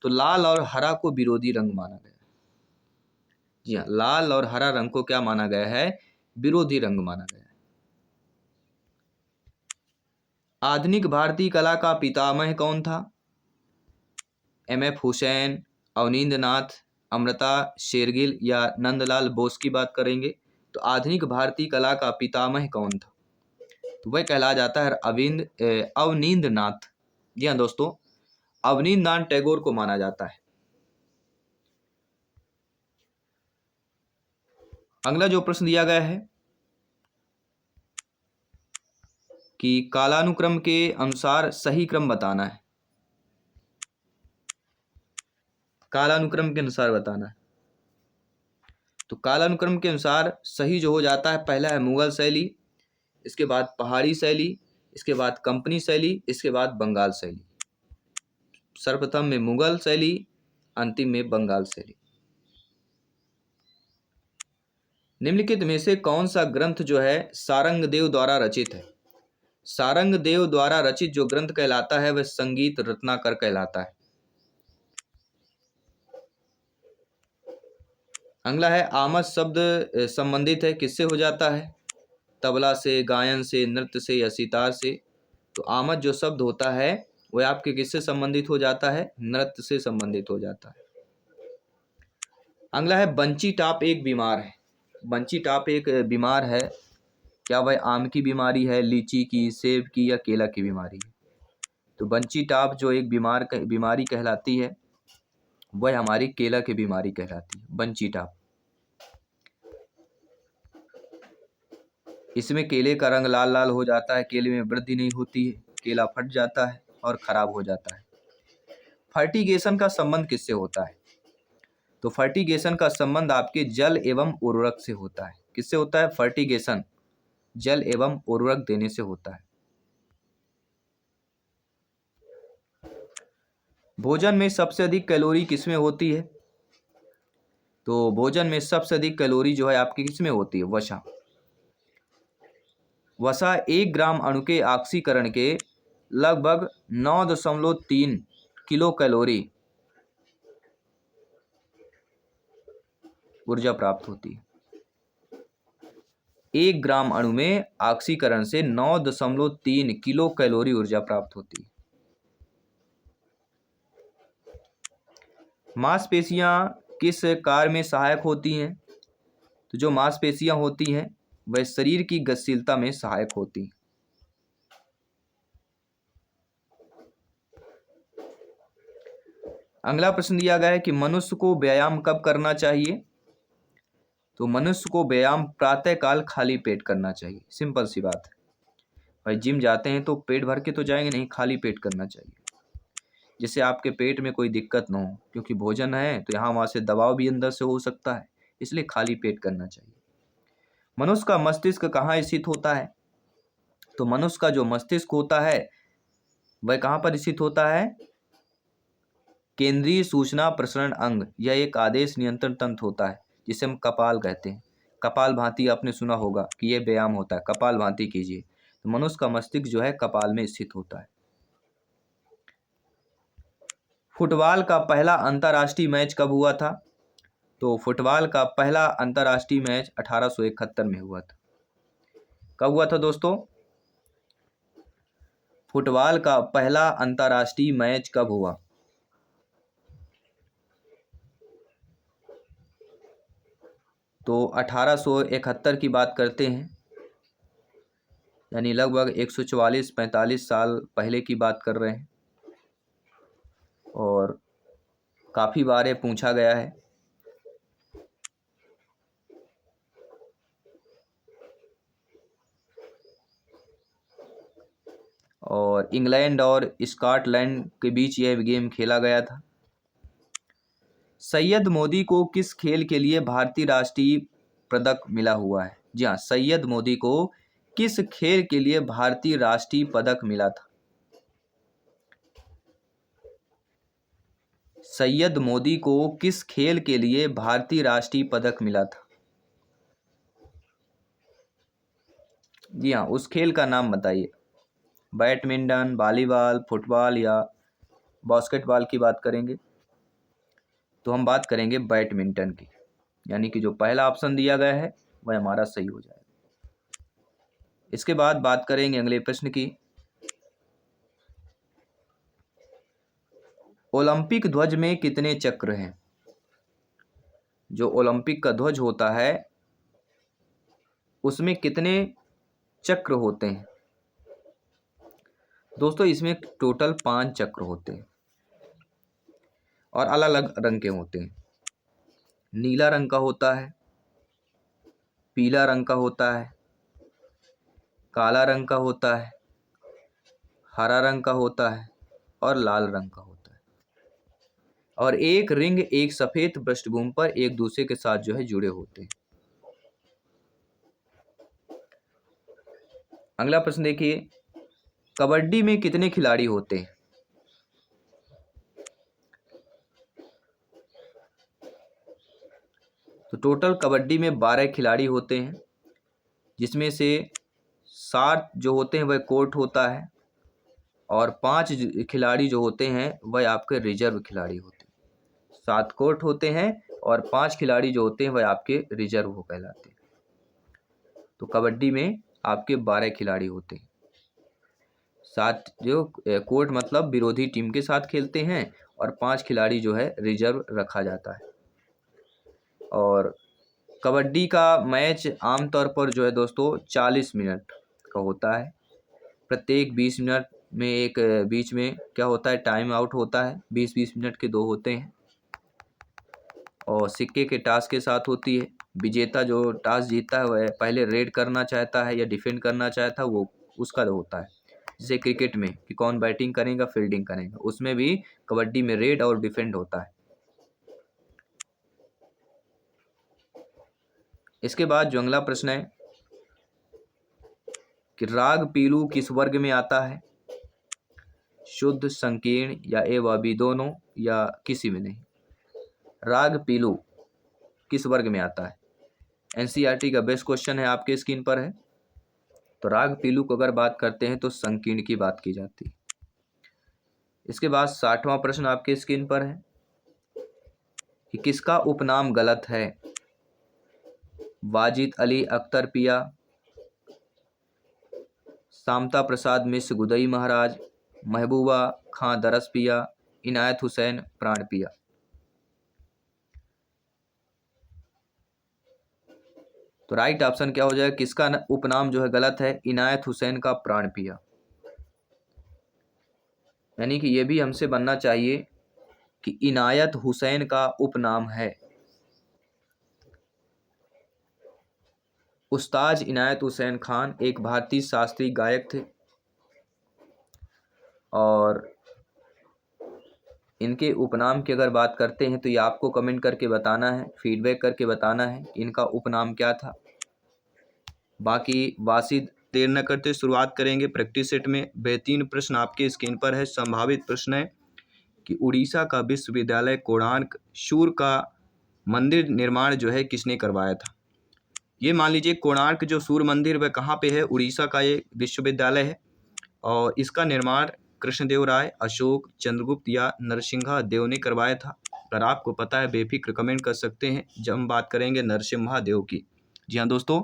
तो लाल और हरा को विरोधी रंग माना गया है। जी हाँ, लाल और हरा रंग को क्या माना गया है, विरोधी रंग माना गया है। आधुनिक भारतीय कला का पितामह कौन था। एम.एफ. हुसैन, अवनींद्र नाथ, अमृता शेरगिल या नंदलाल बोस की बात करेंगे। तो आधुनिक भारतीय कला का पितामह कौन था। तो वह कहला जाता है अवनींद्र नाथ। जी हाँ दोस्तों, अवनींद्र नाथ टैगोर को माना जाता है। अगला जो प्रश्न दिया गया है कि कालानुक्रम के अनुसार सही क्रम बताना है। कालानुक्रम के अनुसार बताना है। तो कालानुक्रम के अनुसार सही जो हो जाता है, पहला है मुगल शैली, इसके बाद पहाड़ी शैली, इसके बाद कंपनी शैली, इसके बाद बंगाल शैली। सर्वप्रथम में मुगल शैली, अंतिम में बंगाल शैली। निम्नलिखित में से कौन सा ग्रंथ जो है सारंगदेव द्वारा रचित है? सारंगदेव द्वारा रचित जो ग्रंथ कहलाता है वह संगीत रत्नाकर कहलाता है। अगला है आमद शब्द संबंधित है किससे हो जाता है? तबला से, गायन से, नृत्य से या सितार से। तो आमद जो शब्द होता है वह आपके किससे संबंधित हो जाता है? नृत्य से संबंधित हो जाता है। अगला है बंची टाप एक बीमार है। बंची टाप एक बीमार है, क्या वह आम की बीमारी है, लीची की, सेब की या केला की बीमारी है? तो बंची टाप जो एक बीमारी कहलाती है वह हमारी केला की बीमारी कहलाती है, बंची टाप। इसमें केले का रंग लाल लाल हो जाता है, केले में वृद्धि नहीं होती है, केला फट जाता है और खराब हो जाता है। फर्टिगेशन का संबंध किससे होता है? तो फर्टिगेशन का संबंध आपके जल एवं उर्वरक से होता है। किससे होता है? फर्टिगेशन जल एवं उर्वरक देने से होता है। भोजन में सबसे अधिक कैलोरी किसमें होती है? तो भोजन में सबसे अधिक कैलोरी जो है आपकी किसमें होती है? वसा। वसा 1 ग्राम अणु के ऑक्सीकरण के लगभग 9.3 किलो कैलोरी ऊर्जा प्राप्त होती है। 1 ग्राम अणु में ऑक्सीकरण से 9.3 किलो कैलोरी ऊर्जा प्राप्त होती है। मांसपेशियां किस कार्य में सहायक होती हैं? तो जो मांसपेशियां होती हैं वह शरीर की गतिशीलता में सहायक होती हैं। अगला प्रश्न दिया गया है कि मनुष्य को व्यायाम कब करना चाहिए? तो मनुष्य को व्यायाम प्रातःकाल खाली पेट करना चाहिए। सिंपल सी बात है। भाई जिम जाते हैं तो पेट भर के तो जाएंगे नहीं, खाली पेट करना चाहिए, जिससे आपके पेट में कोई दिक्कत ना हो, क्योंकि भोजन है तो यहाँ वहाँ से दबाव भी अंदर से हो सकता है, इसलिए खाली पेट करना चाहिए। मनुष्य का मस्तिष्क कहाँ स्थित होता है? तो मनुष्य का जो मस्तिष्क होता है वह कहाँ पर स्थित होता है? केंद्रीय सूचना प्रसरण अंग। यह एक आदेश नियंत्रण तंत्र होता है जिसे हम कपाल कहते हैं। कपाल भांति आपने सुना होगा कि यह व्यायाम होता है, कपाल भांति कीजिए। तो मनुष्य का मस्तिष्क जो है कपाल में स्थित होता है। फुटबॉल का पहला अंतर्राष्ट्रीय मैच कब हुआ था? तो फुटबॉल का पहला अंतर्राष्ट्रीय मैच 1871 में हुआ था। कब हुआ था दोस्तों? फुटबॉल का पहला अंतर्राष्ट्रीय मैच कब हुआ? तो 1871 की बात करते हैं, यानी लगभग 144-45 साल पहले की बात कर रहे हैं। और काफ़ी बार ये पूछा गया है। और इंग्लैंड और स्कॉटलैंड के बीच यह गेम खेला गया था। सैयद मोदी को किस खेल के लिए भारतीय राष्ट्रीय पदक मिला हुआ है? जी हाँ, सैयद मोदी को किस खेल के लिए भारतीय राष्ट्रीय पदक मिला था? सैयद मोदी को किस खेल के लिए भारतीय राष्ट्रीय पदक मिला था? जी हाँ, उस खेल का नाम बताइए। बैडमिंटन, वॉलीबॉल, फुटबॉल या बास्केटबॉल की बात करेंगे? तो हम बात करेंगे बैडमिंटन की, यानी कि जो पहला ऑप्शन दिया गया है वह हमारा सही हो जाएगा। इसके बाद बात करेंगे अगले प्रश्न की। ओलंपिक ध्वज में कितने चक्र हैं? जो ओलंपिक का ध्वज होता है उसमें कितने चक्र होते हैं? दोस्तों इसमें टोटल 5 चक्र होते हैं और अलग अलग रंग के होते हैं। नीला रंग का होता है, पीला रंग का होता है, काला रंग का होता है हरा रंग का होता है और लाल रंग का होता है, और एक रिंग एक सफेद पृष्ठभूमि पर एक दूसरे के साथ जो है जुड़े होते हैं। अगला प्रश्न देखिए, कबड्डी में कितने खिलाड़ी होते हैं? तो टोटल कबड्डी में 12 खिलाड़ी होते हैं, जिसमें से 7 जो होते हैं वह कोर्ट होता है, और 5 खिलाड़ी जो होते हैं वह आपके रिजर्व खिलाड़ी होते हैं। 7 कोर्ट होते हैं और 5 खिलाड़ी जो होते हैं वह आपके रिजर्व हो कहलाते हैं। तो कबड्डी में आपके 12 खिलाड़ी होते हैं। 7 जो कोर्ट मतलब विरोधी टीम के साथ खेलते हैं, और 5 खिलाड़ी जो है रिजर्व रखा जाता है। और कबड्डी का मैच आमतौर पर जो है दोस्तों 40 मिनट का होता है। प्रत्येक 20 मिनट में एक बीच में क्या होता है, टाइम आउट होता है। 20-20 मिनट के 2 होते हैं, और सिक्के के टास्क के साथ होती है। विजेता जो टास्क जीतता है वह पहले रेड करना चाहता है या डिफेंड करना चाहता है, वो उसका होता है। जैसे क्रिकेट में कि कौन बैटिंग करेगा फील्डिंग करेगा, उसमें भी कबड्डी में रेड और डिफेंड होता है। इसके बाद जो अगला प्रश्न है कि राग पीलू किस वर्ग में आता है? शुद्ध, संकीर्ण या ए व बी दोनों, या किसी में नहीं। राग पीलू किस वर्ग में आता है? एनसीईआरटी का बेस्ट क्वेश्चन है, आपके स्क्रीन पर है। तो राग पीलू को अगर बात करते हैं तो संकीर्ण की बात की जाती है। इसके बाद 60वां प्रश्न आपके स्क्रीन पर है कि किसका उपनाम गलत है? वाजिद अली अख्तर पिया, शामता प्रसाद मिश्र गुदई महाराज, महबूबा खां दरस पिया, इनायत हुसैन प्राण पिया। तो राइट ऑप्शन क्या हो जाएगा? किसका उपनाम जो है गलत है? इनायत हुसैन का प्राण पिया। यानी कि ये भी हमसे बनना चाहिए कि इनायत हुसैन का उपनाम है। उस्ताद इनायत हुसैन खान एक भारतीय शास्त्रीय गायक थे, और इनके उपनाम की अगर बात करते हैं तो ये आपको कमेंट करके बताना है, फीडबैक करके बताना है इनका उपनाम क्या था। बाकी वासिद देर न करते शुरुआत करेंगे प्रैक्टिस सेट में। बेहतरीन प्रश्न आपके स्क्रीन पर है। संभावित प्रश्न है कि उड़ीसा का विश्वविद्यालय कोणार्क सूर्य का मंदिर निर्माण जो है किसने करवाया था? ये मान लीजिए कोणार्क जो सूर्य मंदिर वह कहाँ पे है? उड़ीसा का ये विश्वविद्यालय है, और इसका निर्माण कृष्णदेव राय, अशोक, चंद्रगुप्त या नरसिंहा देव ने करवाया था। अगर आपको पता है बेफिक्र कमेंट कर सकते हैं। जब हम बात करेंगे नरसिम्हा देव की। जी हाँ दोस्तों,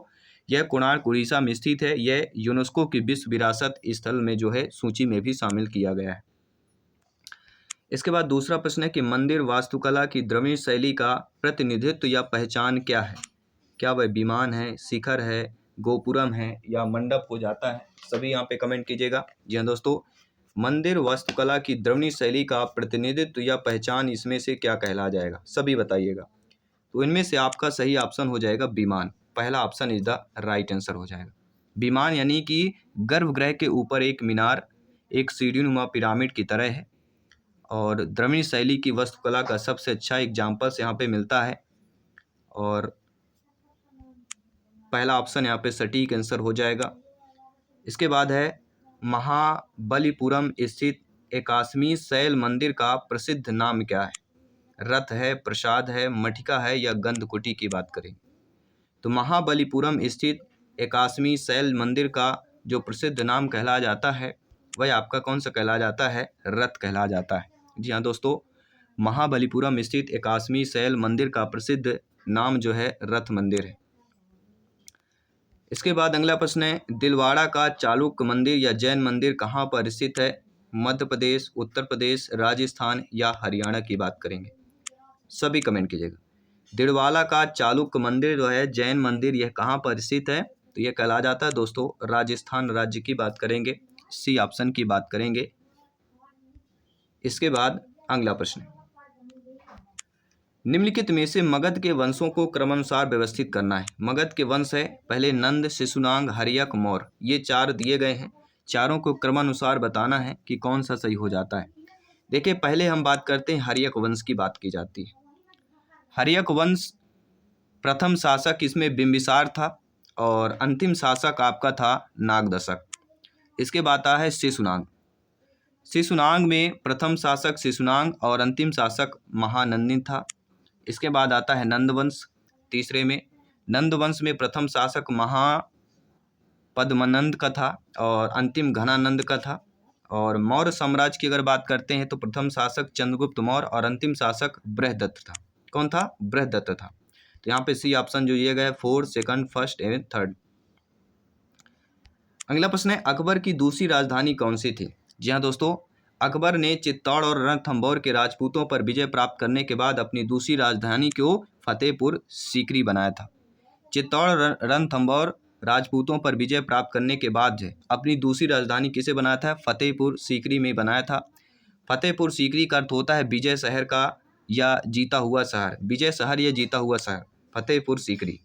यह कोणार्क उड़ीसा में स्थित है। यह यूनेस्को की विश्व विरासत स्थल में जो है सूची में भी शामिल किया गया है। इसके बाद दूसरा प्रश्न है कि मंदिर वास्तुकला की द्रविड़ शैली का प्रतिनिधित्व या पहचान क्या है? क्या वह विमान है, शिखर है, गोपुरम है, या मंडप हो जाता है? सभी यहाँ पे कमेंट कीजिएगा। जी हाँ दोस्तों, मंदिर वास्तुकला की द्रविड़ शैली का प्रतिनिधित्व या पहचान इसमें से क्या कहला जाएगा? सभी बताइएगा। तो इनमें से आपका सही ऑप्शन हो जाएगा विमान। पहला option is the right answer हो जाएगा। विमान यानी कि गर्भगृह के ऊपर एक मीनार एक सीढ़ीनुमा पिरामिड की तरह है, और द्रविड़ शैली की वास्तुकला का सबसे अच्छा एग्जाम्पल्स यहाँ पे मिलता है, और पहला ऑप्शन यहाँ पे सटीक आंसर हो जाएगा। इसके बाद है महाबलीपुरम स्थित एकाश्मी शैल मंदिर का प्रसिद्ध नाम क्या है? रथ है, प्रसाद है, मटिका है, या गंधकुटी की बात करें? तो महाबलीपुरम स्थित एकाश्मी शैल मंदिर का जो प्रसिद्ध नाम कहला जाता है वह आपका कौन सा कहला जाता है? रथ कहला जाता है। जी हाँ दोस्तों, महाबलीपुरम स्थित एकाश्मी शैल मंदिर का प्रसिद्ध नाम जो है रथ मंदिर है। इसके बाद अगला प्रश्न है, दिलवाड़ा का चालुक्य मंदिर या जैन मंदिर कहाँ पर स्थित है? मध्य प्रदेश, उत्तर प्रदेश, राजस्थान या हरियाणा की बात करेंगे? सभी कमेंट कीजिएगा। दिलवाड़ा का चालुक्य मंदिर जो है जैन मंदिर, यह कहाँ पर स्थित है? तो यह कहला जाता है दोस्तों राजस्थान राज्य की बात करेंगे, सी ऑप्शन की बात करेंगे। इसके बाद अगला प्रश्न, निम्नलिखित में से मगध के वंशों को क्रमानुसार व्यवस्थित करना है। मगध के वंश है, पहले नंद, शिशुनाग, हर्यक, मौर्य, ये 4 दिए गए हैं। चारों को क्रमानुसार बताना है कि कौन सा सही हो जाता है। देखिए, पहले हम बात करते हैं हर्यक वंश की बात की जाती है। हर्यक वंश प्रथम शासक इसमें बिंबिसार था और अंतिम शासक आपका था नागदशक। इसके बाद आता है शिशुनाग। शिशुनाग में प्रथम शासक शिशुनाग और अंतिम शासक महानंदिन था। इसके बाद आता है नंदवंश तीसरे में। नंदवंश में प्रथम शासक महापद्मनंद का था और अंतिम घनानंद का था। और मौर्य साम्राज्य की अगर बात करते हैं तो प्रथम शासक चंद्रगुप्त मौर्य और अंतिम शासक बृहदत्त था। कौन था? बृहदत्त था। तो यहाँ पे सी ऑप्शन जो दिया गया है 4, सेकंड, फर्स्ट एवं थर्ड। अगला प्रश्न है अकबर की दूसरी राजधानी कौन सी थी? जी हाँ दोस्तों, अकबर ने चित्तौड़ और रणथंभौर के राजपूतों पर विजय प्राप्त करने के बाद अपनी दूसरी राजधानी को फतेहपुर सीकरी बनाया था। चित्तौड़ और रणथंभौर राजपूतों पर विजय प्राप्त करने के बाद अपनी दूसरी राजधानी किसे बनाया था? फतेहपुर सीकरी में बनाया था। फतेहपुर सीकरी का अर्थ होता है विजय शहर का या जीता हुआ शहर। विजय शहर या जीता हुआ शहर, फतेहपुर सीकरी।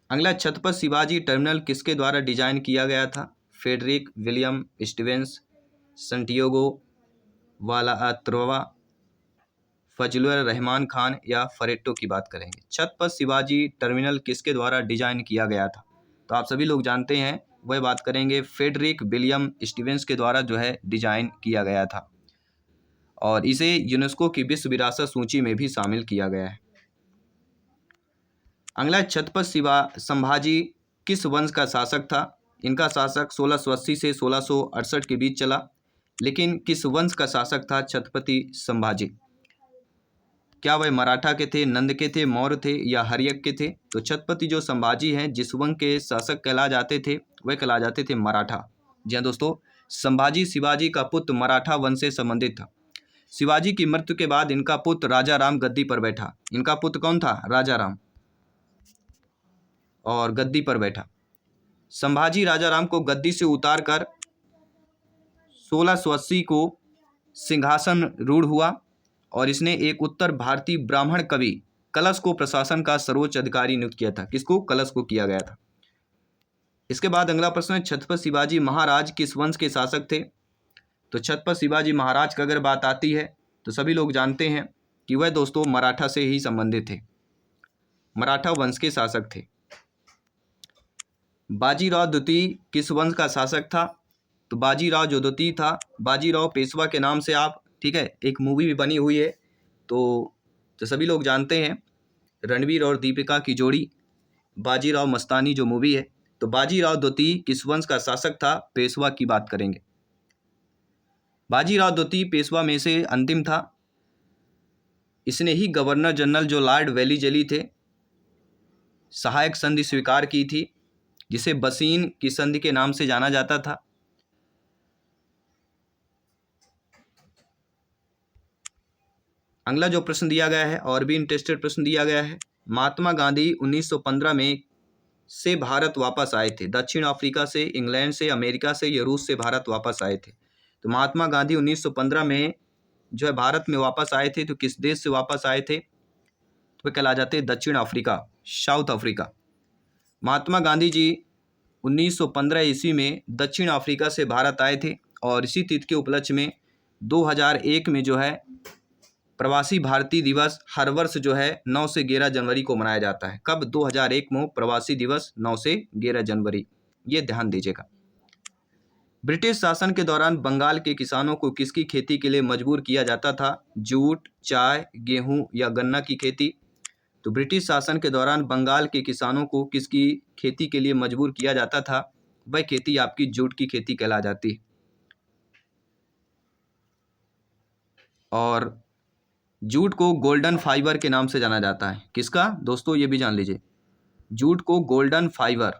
अगला, छत्रपति शिवाजी टर्मिनल किसके द्वारा डिजाइन किया गया था? Frederick William Stevens, Santiago Calatrava, Fazlur Rahman Khan या फरेट्टो की बात करेंगे। छत्रपति शिवाजी टर्मिनल किसके द्वारा डिजाइन किया गया था? तो आप सभी लोग जानते हैं, वह बात करेंगे फ्रेडरिक विलियम स्टीवेंस के द्वारा जो है डिजाइन किया गया था और इसे यूनेस्को की विश्व विरासत सूची में भी शामिल किया गया है। अगला, छत्रपति संभाजी किस वंश का शासक था? इनका शासक 1680 से 1668 के बीच चला, लेकिन किस वंश का शासक था छत्रपति संभाजी? क्या वह मराठा के थे, नंद के थे, मौर्य थे या हर्यक के थे? तो छत्रपति जो संभाजी हैं जिस वंश के शासक कहला जाते थे वह कहला जाते थे मराठा। जी हाँ दोस्तों, संभाजी शिवाजी का पुत्र मराठा वंश से संबंधित था। शिवाजी की मृत्यु के बाद इनका पुत्र राजा राम गद्दी पर बैठा। इनका पुत्र कौन था? राजा राम, और गद्दी पर बैठा। संभाजी राजा राम को गद्दी से उतार कर 1680 को सिंहासन रूढ़ हुआ और इसने एक उत्तर भारतीय ब्राह्मण कवि कलश को प्रशासन का सर्वोच्च अधिकारी नियुक्त किया था। किसको? कलश को किया गया था। इसके बाद अगला प्रश्न है छत्रपति शिवाजी महाराज किस वंश के शासक थे? तो छत्रपति शिवाजी महाराज की अगर बात आती है तो सभी लोग जानते हैं कि वह दोस्तों मराठा से ही संबंधित थे, मराठा वंश के शासक थे। बाजीराव द्वितीय किस वंश का शासक था? तो बाजीराव जो द्वितीय था, बाजीराव पेशवा के नाम से आप, ठीक है, एक मूवी भी बनी हुई है तो सभी लोग जानते हैं, रणवीर और दीपिका की जोड़ी, बाजीराव मस्तानी जो मूवी है। तो बाजीराव द्वितीय किस वंश का शासक था? पेशवा की बात करेंगे। बाजीराव द्वितीय पेशवा में से अंतिम था। इसने ही गवर्नर जनरल जो लॉर्ड वेलिजली थे, सहायक संधि स्वीकार की थी, जिसे बसीन की संधि के नाम से जाना जाता था। अगला जो प्रश्न दिया गया है और भी इंटरेस्टेड प्रश्न दिया गया है, महात्मा गांधी 1915 में से भारत वापस आए थे। दक्षिण अफ्रीका से, इंग्लैंड से, अमेरिका से या रूस से भारत वापस आए थे। तो महात्मा गांधी 1915 में जो है भारत में वापस आए थे, तो किस देश से वापस आए थे? तो वे कहला जाते हैं दक्षिण Africa, south Africa. Mahatma Gandhi ji 1915 ईस्वी में दक्षिण अफ्रीका से भारत आए थे और इसी तिथि के उपलक्ष्य में 2001 में जो है प्रवासी भारतीय दिवस हर वर्ष जो है 9 से 11 जनवरी को मनाया जाता है। कब? 2001 में प्रवासी दिवस 9 से 11 जनवरी, ये ध्यान दीजिएगा। ब्रिटिश शासन के दौरान बंगाल के किसानों को किसकी खेती के लिए मजबूर किया जाता था? जूट, चाय, गेहूं या गन्ना की खेती? तो ब्रिटिश शासन के दौरान बंगाल के किसानों को किसकी खेती के लिए मजबूर किया जाता था? वह खेती आपकी जूट की खेती कहला जाती है। और जूट को गोल्डन फाइबर के नाम से जाना जाता है। किसका? दोस्तों ये भी जान लीजिए, जूट को गोल्डन फाइबर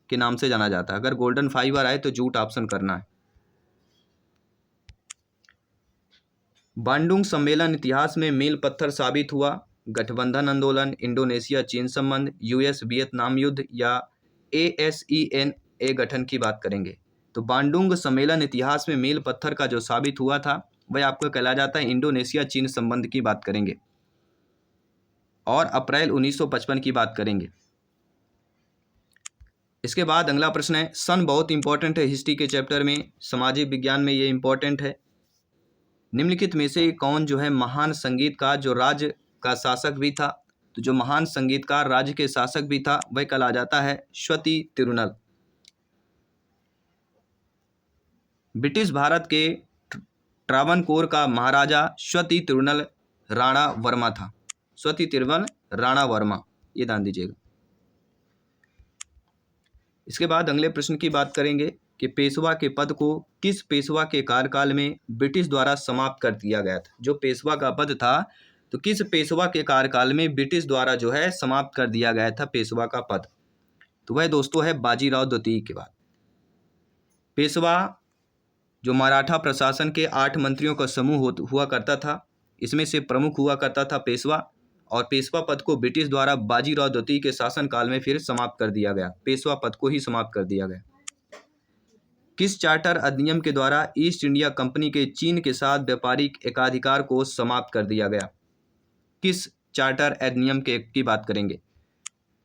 के नाम से जाना जाता है। अगर गोल्डन फाइबर आए तो जूट ऑप्शन करना है। बांडुंग सम्मेलन इतिहास में मील पत्थर साबित हुआ। गठबंधन आंदोलन, इंडोनेशिया चीन संबंध, यूएस वियतनाम युद्ध या ASEAN गठन की बात करेंगे। तो बांडुंग सम्मेलन इतिहास में मील पत्थर का जो साबित हुआ था वह आपको कहला जाता है इंडोनेशिया चीन संबंध की बात करेंगे और अप्रैल 1955 की बात करेंगे। इसके बाद अगला प्रश्न है, सन बहुत इंपॉर्टेंट है हिस्ट्री के चैप्टर में, सामाजिक विज्ञान में ये इंपॉर्टेंट है। निम्नलिखित में से कौन जो है महान संगीतकार जो राज्य का शासक भी था? तो जो महान संगीतकार राज्य के शासक भी था वह कहा जाता है स्वती तिरुनल। ब्रिटिश भारत के ट्रावनकोर का महाराजा स्वती तिरुनल राणा वर्मा था। स्वती तिरुनल राणा वर्मा, ये ध्यान दीजिएगा। इसके बाद अगले प्रश्न की बात करेंगे कि पेशवा के पद को किस पेशवा के कार्यकाल में ब्रिटिश द्वारा समाप्त कर दिया गया था? जो पेशवा का पद था तो किस पेशवा के कार्यकाल में ब्रिटिश द्वारा जो है समाप्त कर दिया गया था पेशवा का पद? तो वह दोस्तों है बाजीराव द्वितीय के बाद। पेशवा जो मराठा प्रशासन के 8 मंत्रियों का समूह हुआ करता था, इसमें से प्रमुख हुआ करता था पेशवा, और पेशवा पद को ब्रिटिश द्वारा बाजीराव द्वितीय के शासनकाल में फिर समाप्त कर दिया गया। पेशवा पद को ही समाप्त कर दिया गया। किस चार्टर अधिनियम के द्वारा ईस्ट इंडिया कंपनी के चीन के साथ व्यापारिक एकाधिकार को समाप्त कर दिया गया? किस चार्टर अधिनियम की बात करेंगे?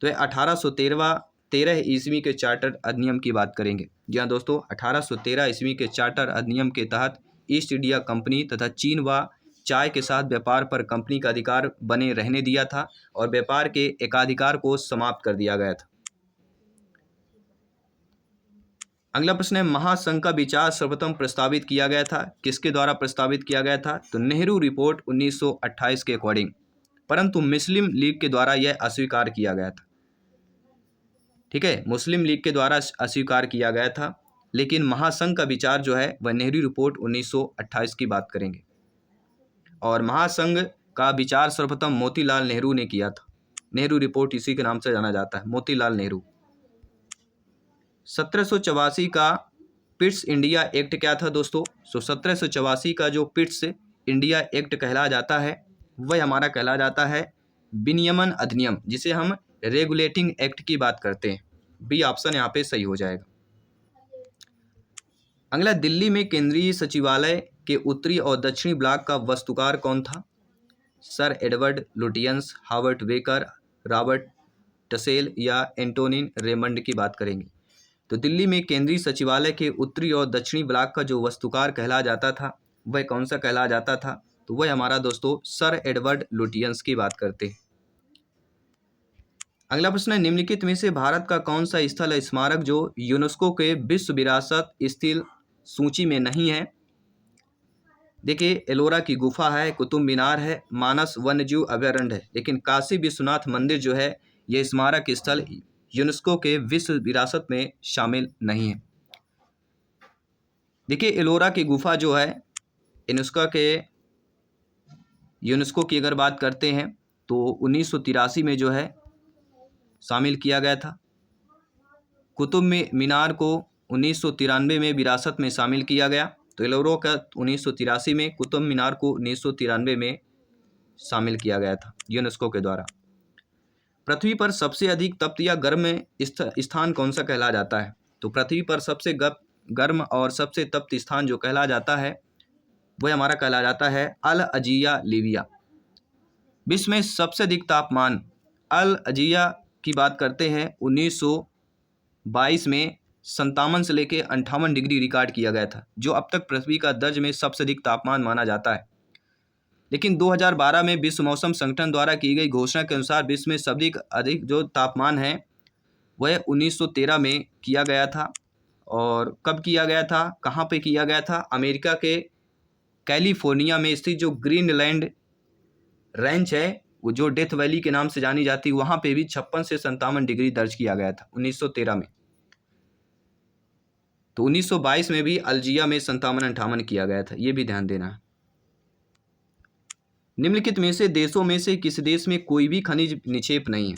तो 1813 ईस्वी के चार्टर अधिनियम की बात करेंगे। जी हाँ दोस्तों, 1813 ईस्वी के चार्टर अधिनियम के तहत ईस्ट इंडिया कंपनी तथा चीन व चाय के साथ व्यापार पर कंपनी का अधिकार बने रहने दिया था और व्यापार के एकाधिकार को समाप्त कर दिया गया था। अगला प्रश्न है, महासंघ का विचार सर्वप्रथम प्रस्तावित किया गया था? किसके द्वारा प्रस्तावित किया गया था? तो नेहरू रिपोर्ट 1928 के अकॉर्डिंग, परंतु मुस्लिम लीग के द्वारा यह अस्वीकार किया गया था। ठीक है, मुस्लिम लीग के द्वारा अस्वीकार किया गया था, लेकिन महासंघ का विचार जो है वह नेहरू रिपोर्ट 1928 की बात करेंगे। और महासंघ का विचार सर्वप्रथम मोतीलाल नेहरू ने किया था। नेहरू रिपोर्ट इसी के नाम से जाना जाता है, मोतीलाल नेहरू। 1784 का पिट्स इंडिया एक्ट क्या था दोस्तों? 1784 का जो पिट्स इंडिया एक्ट कहला जाता है वह हमारा कहला जाता है विनियमन अधिनियम, जिसे हम रेगुलेटिंग एक्ट की बात करते हैं। बी ऑप्शन यहाँ पे सही हो जाएगा। अगला, दिल्ली में केंद्रीय सचिवालय के उत्तरी और दक्षिणी ब्लॉक का वास्तुकार कौन था? Sir Edward Lutyens, Herbert Baker, Robert Russell या एंटोनिन रेमंड की बात करेंगे। तो दिल्ली में केंद्रीय सचिवालय के उत्तरी और दक्षिणी ब्लॉक का जो वास्तुकार कहला जाता था वह कौन सा कहला जाता था? तो वह हमारा दोस्तों सर एडवर्ड लुटियंस की बात करते हैं। अगला प्रश्न है, निम्नलिखित में से भारत का कौन सा स्थल है स्मारक जो यूनेस्को के विश्व विरासत स्थल सूची में नहीं है? देखिए, एलोरा की गुफा है, कुतुब मीनार है, मानस वन्यजीव अभयारण्य है, लेकिन काशी विश्वनाथ मंदिर जो है यह स्मारक स्थल यूनेस्को के विश्व विरासत में शामिल नहीं है। देखिए, एलोरा की गुफा जो है यूनेस्को की अगर बात करते हैं तो 1983 में जो है शामिल किया गया था। कुतुब मीनार को 1993 में विरासत में शामिल किया गया। तो एलोरा का 1983 में, कुतुब मीनार को 1993 में शामिल किया गया था यूनेस्को के द्वारा। पृथ्वी पर सबसे अधिक तप्त या गर्म स्थान कौन सा कहला जाता है? तो पृथ्वी पर सबसे गर्म और सबसे तप्त स्थान जो कहला जाता है वह हमारा कहला जाता है अल अजिया लीबिया। विश्व में सबसे अधिक तापमान अल अजिया की बात करते हैं 1922 में 57 से लेकर 58 डिग्री रिकॉर्ड किया गया था, जो अब तक पृथ्वी का दर्ज में सबसे अधिक तापमान माना जाता है। लेकिन 2012 में विश्व मौसम संगठन द्वारा की गई घोषणा के अनुसार विश्व में सबसे अधिक जो तापमान है वह 1913 में किया गया था। और कब किया गया था, कहाँ पे किया गया था? अमेरिका के कैलिफोर्निया में स्थित जो ग्रीनलैंड रेंज है, वो जो डेथ वैली के नाम से जानी जाती है, वहाँ पे भी 56 से 57 डिग्री दर्ज किया गया था 1913 में। तो 1922 में भी अल्जिया में 57-58 किया गया था, ये भी ध्यान देना है। निम्नलिखित में से देशों में से किस देश में कोई भी खनिज निक्षेप नहीं है?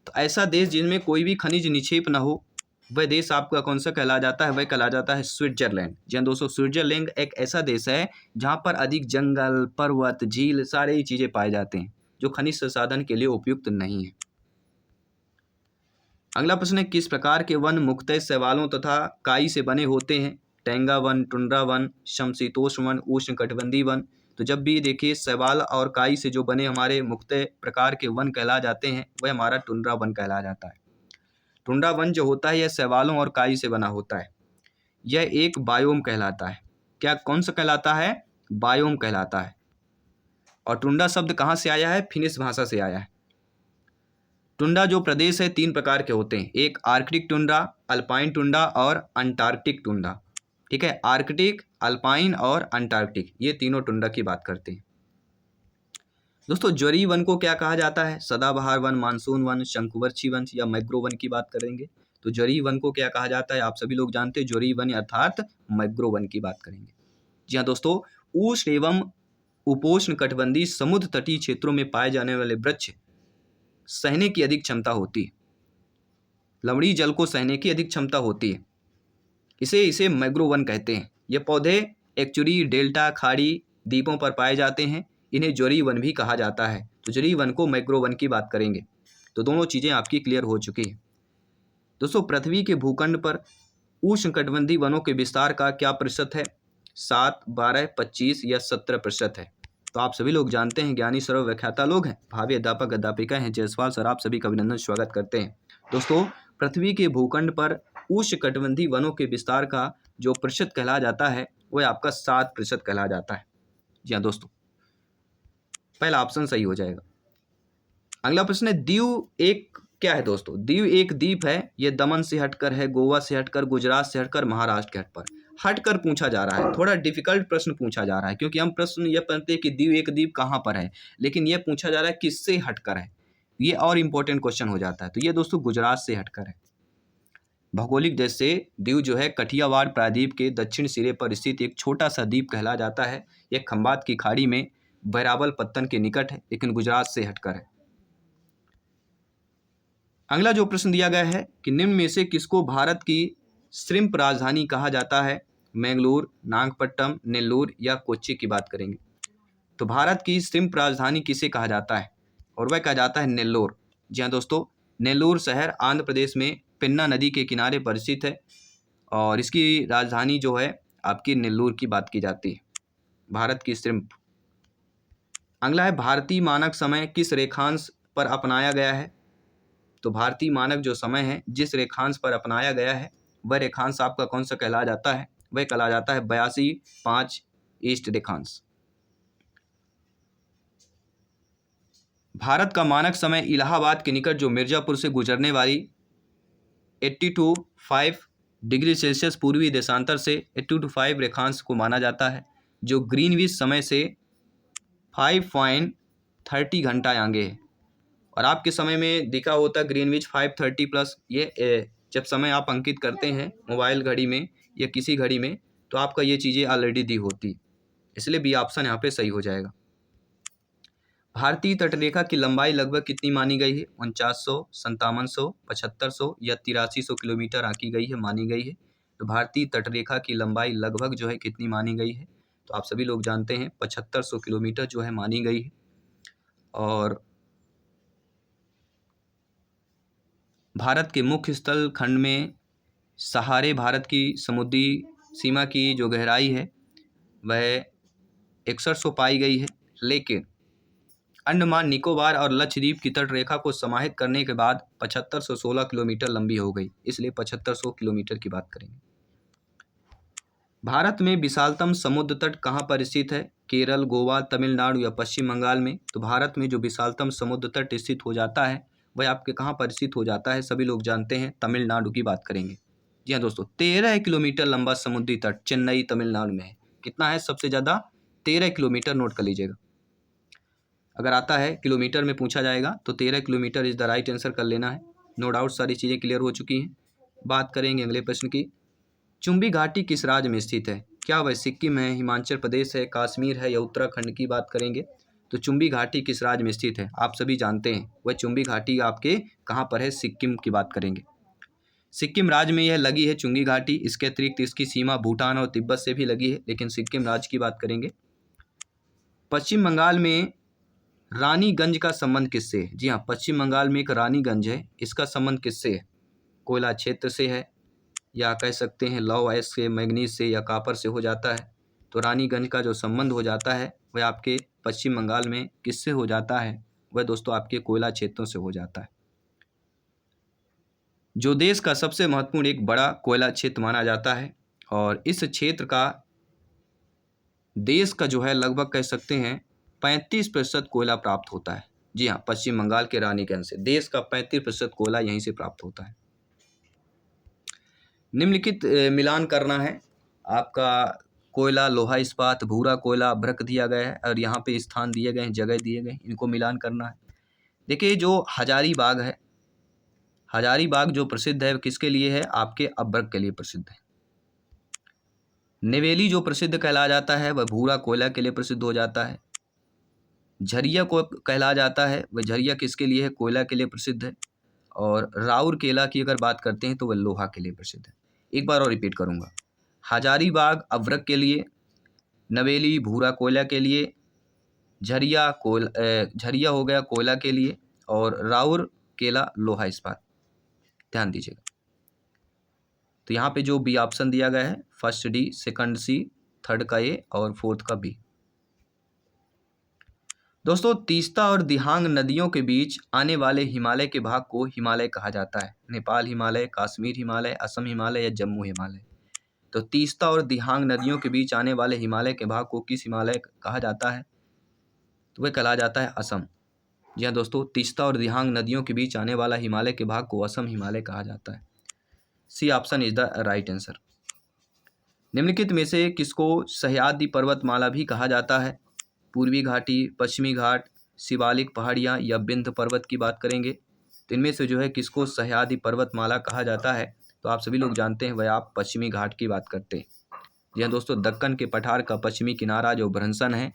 तो ऐसा देश जिनमें कोई भी खनिज निक्षेप ना हो वह देश आपका कौन सा कहला जाता है? वह कहला जाता है स्विट्जरलैंड। जी हाँ दोस्तों, स्विट्जरलैंड एक ऐसा देश है जहाँ पर अधिक जंगल, पर्वत, झील सारे ही चीज़ें पाए जाते हैं जो खनिज संसाधन के लिए उपयुक्त नहीं है। अगला प्रश्न है, किस प्रकार के वन मुख्यतः शैवालों तथा काई से बने होते हैं? टैंगा वन, टुंड्रा वन, समशीतोष्ण वन, उष्णकटिबंधीय वन। तो जब भी देखिए शैवाल और काई से जो बने हमारे मुख्यतः प्रकार के वन कहला जाते हैं वह हमारा टुंड्रा वन कहला जाता है। टुंड्रा वन जो होता है यह शैवालों और काई से बना होता है। यह एक बायोम कहलाता है। क्या कौन सा कहलाता है? बायोम कहलाता है। और टुंड्रा शब्द कहाँ से आया है? फिनिश भाषा से आया है। टुंड्रा जो प्रदेश है 3 प्रकार के होते हैं, एक आर्कटिक टुंड्रा, अल्पाइन टुंड्रा और अंटार्कटिक टुंड्रा। ठीक है, आर्कटिक, अल्पाइन और अंटार्कटिक, ये तीनों टुंड्रा की बात करते हैं। दोस्तों ज्वारीय वन को क्या कहा जाता है? सदाबहार वन, मानसून वन, शंकुवर्षी वन या मैग्रो वन की बात करेंगे तो ज्वारीय वन को क्या कहा जाता है? आप सभी लोग जानते हैं, ज्वारीय वन अर्थात मैग्रो वन की बात करेंगे। जी हाँ दोस्तों, उष्ण एवं उपोष्ण कटिबंधीय समुद्र तटीय क्षेत्रों में पाए जाने वाले वृक्ष सहने की अधिक क्षमता होती है। लवणीय जल को सहने की अधिक क्षमता होती है, इसे मैग्रो वन कहते हैं। ये पौधे एक्चुरी, डेल्टा, खाड़ी द्वीपों पर पाए जाते हैं। इन्हें ज्वारीय वन भी कहा जाता है। तो ज्वारीय वन को मैग्रो वन की बात करेंगे। तो दोनों चीज़ें आपकी क्लियर हो चुकी हैं। दोस्तों पृथ्वी के भूखंड पर उष्णकटिबंधीय वनों के विस्तार का क्या प्रतिशत है? 7, 12, 25 या 17% है। तो आप सभी लोग जानते हैं, ज्ञानी सर्व व्याख्याता लोग हैं, भावी अध्यापक अध्यापिका हैं जायसवाल सर, आप सभी का अभिनंदन स्वागत करते हैं। दोस्तों पृथ्वी के भूखंड पर उष्णकटिबंधीय वनों के विस्तार का जो प्रतिशत कहला जाता है वह आपका 7% कहला जाता है। जी हाँ दोस्तों, पहला ऑप्शन सही हो जाएगा। अगला प्रश्न है, दीव एक क्या है? दोस्तों दीव एक द्वीप है। यह दमन से हटकर है, गोवा से हटकर, गुजरात से हटकर, महाराष्ट्र के हटकर पूछा जा रहा है। थोड़ा डिफिकल्ट प्रश्न पूछा जा रहा है, क्योंकि हम प्रश्न यह पढ़ते हैं कि दीव एक द्वीप कहाँ पर है, लेकिन यह पूछा जा रहा है किससे हटकर है। ये और इम्पोर्टेंट क्वेश्चन हो जाता है। तो ये दोस्तों गुजरात से हटकर है। भौगोलिक दृष्टि से दीव जो है कठियावाड़ प्रायद्वीप के दक्षिण सिरे पर स्थित एक छोटा सा द्वीप कहला जाता है। यह खंबात की खाड़ी में बैरावल पत्तन के निकट है, लेकिन गुजरात से हटकर है। अगला जो प्रश्न दिया गया है कि निम्न में से किसको भारत की श्रिम्प राजधानी कहा जाता है? मैंगलोर, नागपट्टनम, नेल्लोर या कोच्चि की बात करेंगे। तो भारत की श्रिम्प राजधानी किसे कहा जाता है? और वह कहा जाता है नेल्लोर। जी हाँ दोस्तों, नेल्लोर शहर आंध्र प्रदेश में पेन्ना नदी के किनारे पर स्थित है और इसकी राजधानी जो है आपकी नेल्लोर की बात की जाती है। भारत की श्रिम्प। अगला है, भारतीय मानक समय किस रेखांश पर अपनाया गया है? तो भारतीय मानक जो समय है जिस रेखांश पर अपनाया गया है वह रेखांश आपका कौन सा कहला जाता है? वह कहला जाता है 82-5 ईस्ट रेखांश। भारत का मानक समय इलाहाबाद के निकट जो मिर्जापुर से गुजरने वाली 80-5 डिग्री सेल्सियस पूर्वी देशांतर से 80-5 रेखांश को माना जाता है, जो ग्रीनविच समय से 5.30 घंटा आगे है। और आपके समय में दिखा होता ग्रीनविच 5:30 प्लस। ये जब समय आप अंकित करते हैं मोबाइल घड़ी में या किसी घड़ी में तो आपका ये चीज़ें ऑलरेडी दी होती, इसलिए बी ऑप्शन यहाँ पे सही हो जाएगा। भारतीय तटरेखा की लंबाई लगभग कितनी मानी गई है? 4900, 5700, 7500 या 8300 किलोमीटर आंकी गई है, मानी गई है। तो भारतीय तटरेखा की लंबाई लगभग जो है कितनी मानी गई है? तो आप सभी लोग जानते हैं 7500 किलोमीटर जो है मानी गई है। और भारत के मुख्य स्थल खंड में सहारे भारत की समुद्री सीमा की जो गहराई है वह 6100 पाई गई है, लेकिन अंडमान निकोबार और लक्षद्वीप की तट रेखा को समाहित करने के बाद 7516 किलोमीटर लंबी हो गई, इसलिए 7500 किलोमीटर की बात करेंगे। भारत में विशालतम समुद्र तट कहाँ पर स्थित है? केरल, गोवा, तमिलनाडु या पश्चिम बंगाल में? तो भारत में जो विशालतम समुद्र तट स्थित हो जाता है वह आपके कहाँ पर स्थित हो जाता है? सभी लोग जानते हैं, तमिलनाडु की बात करेंगे। जी हाँ दोस्तों, 13 किलोमीटर लंबा समुद्री तट चेन्नई तमिलनाडु में है। कितना है सबसे ज़्यादा? 13 किलोमीटर, नोट कर लीजिएगा। अगर आता है किलोमीटर में पूछा जाएगा तो 13 kilometre is the right answer कर लेना है। नो डाउट सारी चीज़ें क्लियर हो चुकी हैं। बात करेंगे अगले प्रश्न की। चुंबी घाटी किस राज्य में स्थित है? क्या वह सिक्किम है, हिमाचल प्रदेश है, कश्मीर है या उत्तराखंड की बात करेंगे। तो चुंबी घाटी किस राज्य में स्थित है? आप सभी जानते हैं वह चुंबी घाटी आपके कहाँ पर है? सिक्किम की बात करेंगे। सिक्किम राज्य में यह लगी है चुंगी घाटी। इसके अतिरिक्त इसकी सीमा भूटान और तिब्बत से भी लगी है, लेकिन सिक्किम राज्य की बात करेंगे। पश्चिम बंगाल में रानीगंज का संबंध किससे है? जी हाँ, पश्चिम बंगाल में एक रानीगंज है, इसका संबंध किससे है? कोयला क्षेत्र से है या कह सकते हैं लौह अयस्क से, मैग्नीज से या कॉपर से हो जाता है। तो रानीगंज का जो संबंध हो जाता है वह आपके पश्चिम बंगाल में किससे हो जाता है? वह दोस्तों आपके कोयला क्षेत्रों से हो जाता है। जो देश का सबसे महत्वपूर्ण एक बड़ा कोयला क्षेत्र माना जाता है, और इस क्षेत्र का देश का जो है लगभग कह सकते हैं 35% कोयला प्राप्त होता है। जी हाँ, पश्चिम बंगाल के रानीगंज से देश का 35% कोयला यहीं से प्राप्त होता है। निम्नलिखित मिलान करना है आपका। कोयला, लोहा इस्पात, भूरा कोयला, भ्रक दिया गया है और यहाँ पे स्थान दिए गए हैं, जगह दिए गए हैं, इनको मिलान करना है। देखिए जो हजारीबाग है, हजारीबाग जो प्रसिद्ध है किसके लिए है? आपके अभ्रक के लिए प्रसिद्ध है। नेवेली जो प्रसिद्ध कहला जाता है वह भूरा कोयला के लिए प्रसिद्ध हो जाता है। झरिया को कहला जाता है, वह झरिया किसके लिए है? कोयला के लिए प्रसिद्ध है। और राउर केला की अगर बात करते हैं तो वह लोहा के लिए प्रसिद्ध है। एक बार और रिपीट करूंगा, हजारीबाग अभ्रक के लिए, नवेली भूरा कोयला के लिए, झरिया हो गया कोयला के लिए, और राउर केला लोहा इस्पात। ध्यान दीजिएगा। तो यहाँ पे जो बी ऑप्शन दिया गया है, फर्स्ट डी, सेकंड सी, थर्ड का ए और फोर्थ का बी। दोस्तों तीस्ता और दिहांग नदियों के बीच आने वाले हिमालय के भाग को हिमालय कहा जाता है। नेपाल हिमालय, कश्मीर हिमालय, असम हिमालय या जम्मू हिमालय। तो तीस्ता और दिहांग नदियों के बीच आने वाले हिमालय के भाग को किस हिमालय कहा जाता है? तो वह कहा जाता है असम। जी हाँ दोस्तों, तीस्ता और दिहांग नदियों के बीच आने वाला हिमालय के भाग को असम हिमालय कहा जाता है। C option is the right answer. निम्नलिखित में से किसको सह्याद्री पर्वतमाला भी कहा जाता है? पूर्वी घाटी, पश्चिमी घाट, शिवालिक पहाड़ियाँ या विंध्य पर्वत की बात करेंगे। तो इनमें से जो है किसको सह्याद्री पर्वतमाला कहा जाता है? तो आप सभी लोग जानते हैं वह आप पश्चिमी घाट की बात करते हैं। जी हाँ दोस्तों, दक्कन के पठार का पश्चिमी किनारा जो भ्रंशन है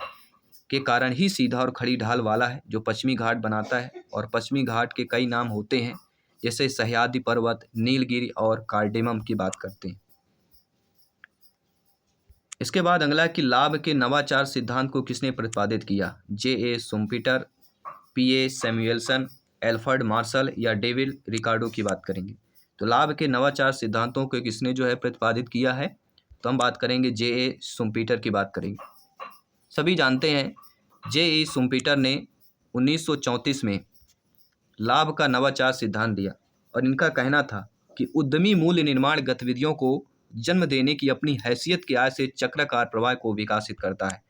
के कारण ही सीधा और खड़ी ढाल वाला है, जो पश्चिमी घाट बनाता है। और पश्चिमी घाट के कई नाम होते हैं, जैसे सह्याद्री पर्वत, नीलगिरी और कार्डेमम की बात करते हैं। इसके बाद अगला कि लाभ के नवाचार सिद्धांत को किसने प्रतिपादित किया? जे.ए. Schumpeter, PA. सैमुएल्सन, एल्फ्रेड मार्शल या डेविड रिकार्डो की बात करेंगे। तो लाभ के नवाचार सिद्धांतों को किसने जो है प्रतिपादित किया है? तो हम बात करेंगे जे.ए. शुम्पीटर की बात करेंगे। सभी जानते हैं जे.ए. शुम्पीटर ने 1934 में लाभ का नवाचार सिद्धांत दिया, और इनका कहना था कि उद्यमी मूल्य निर्माण गतिविधियों को जन्म देने की अपनी हैसियत की आय से चक्राकार प्रवाह को विकसित करता है।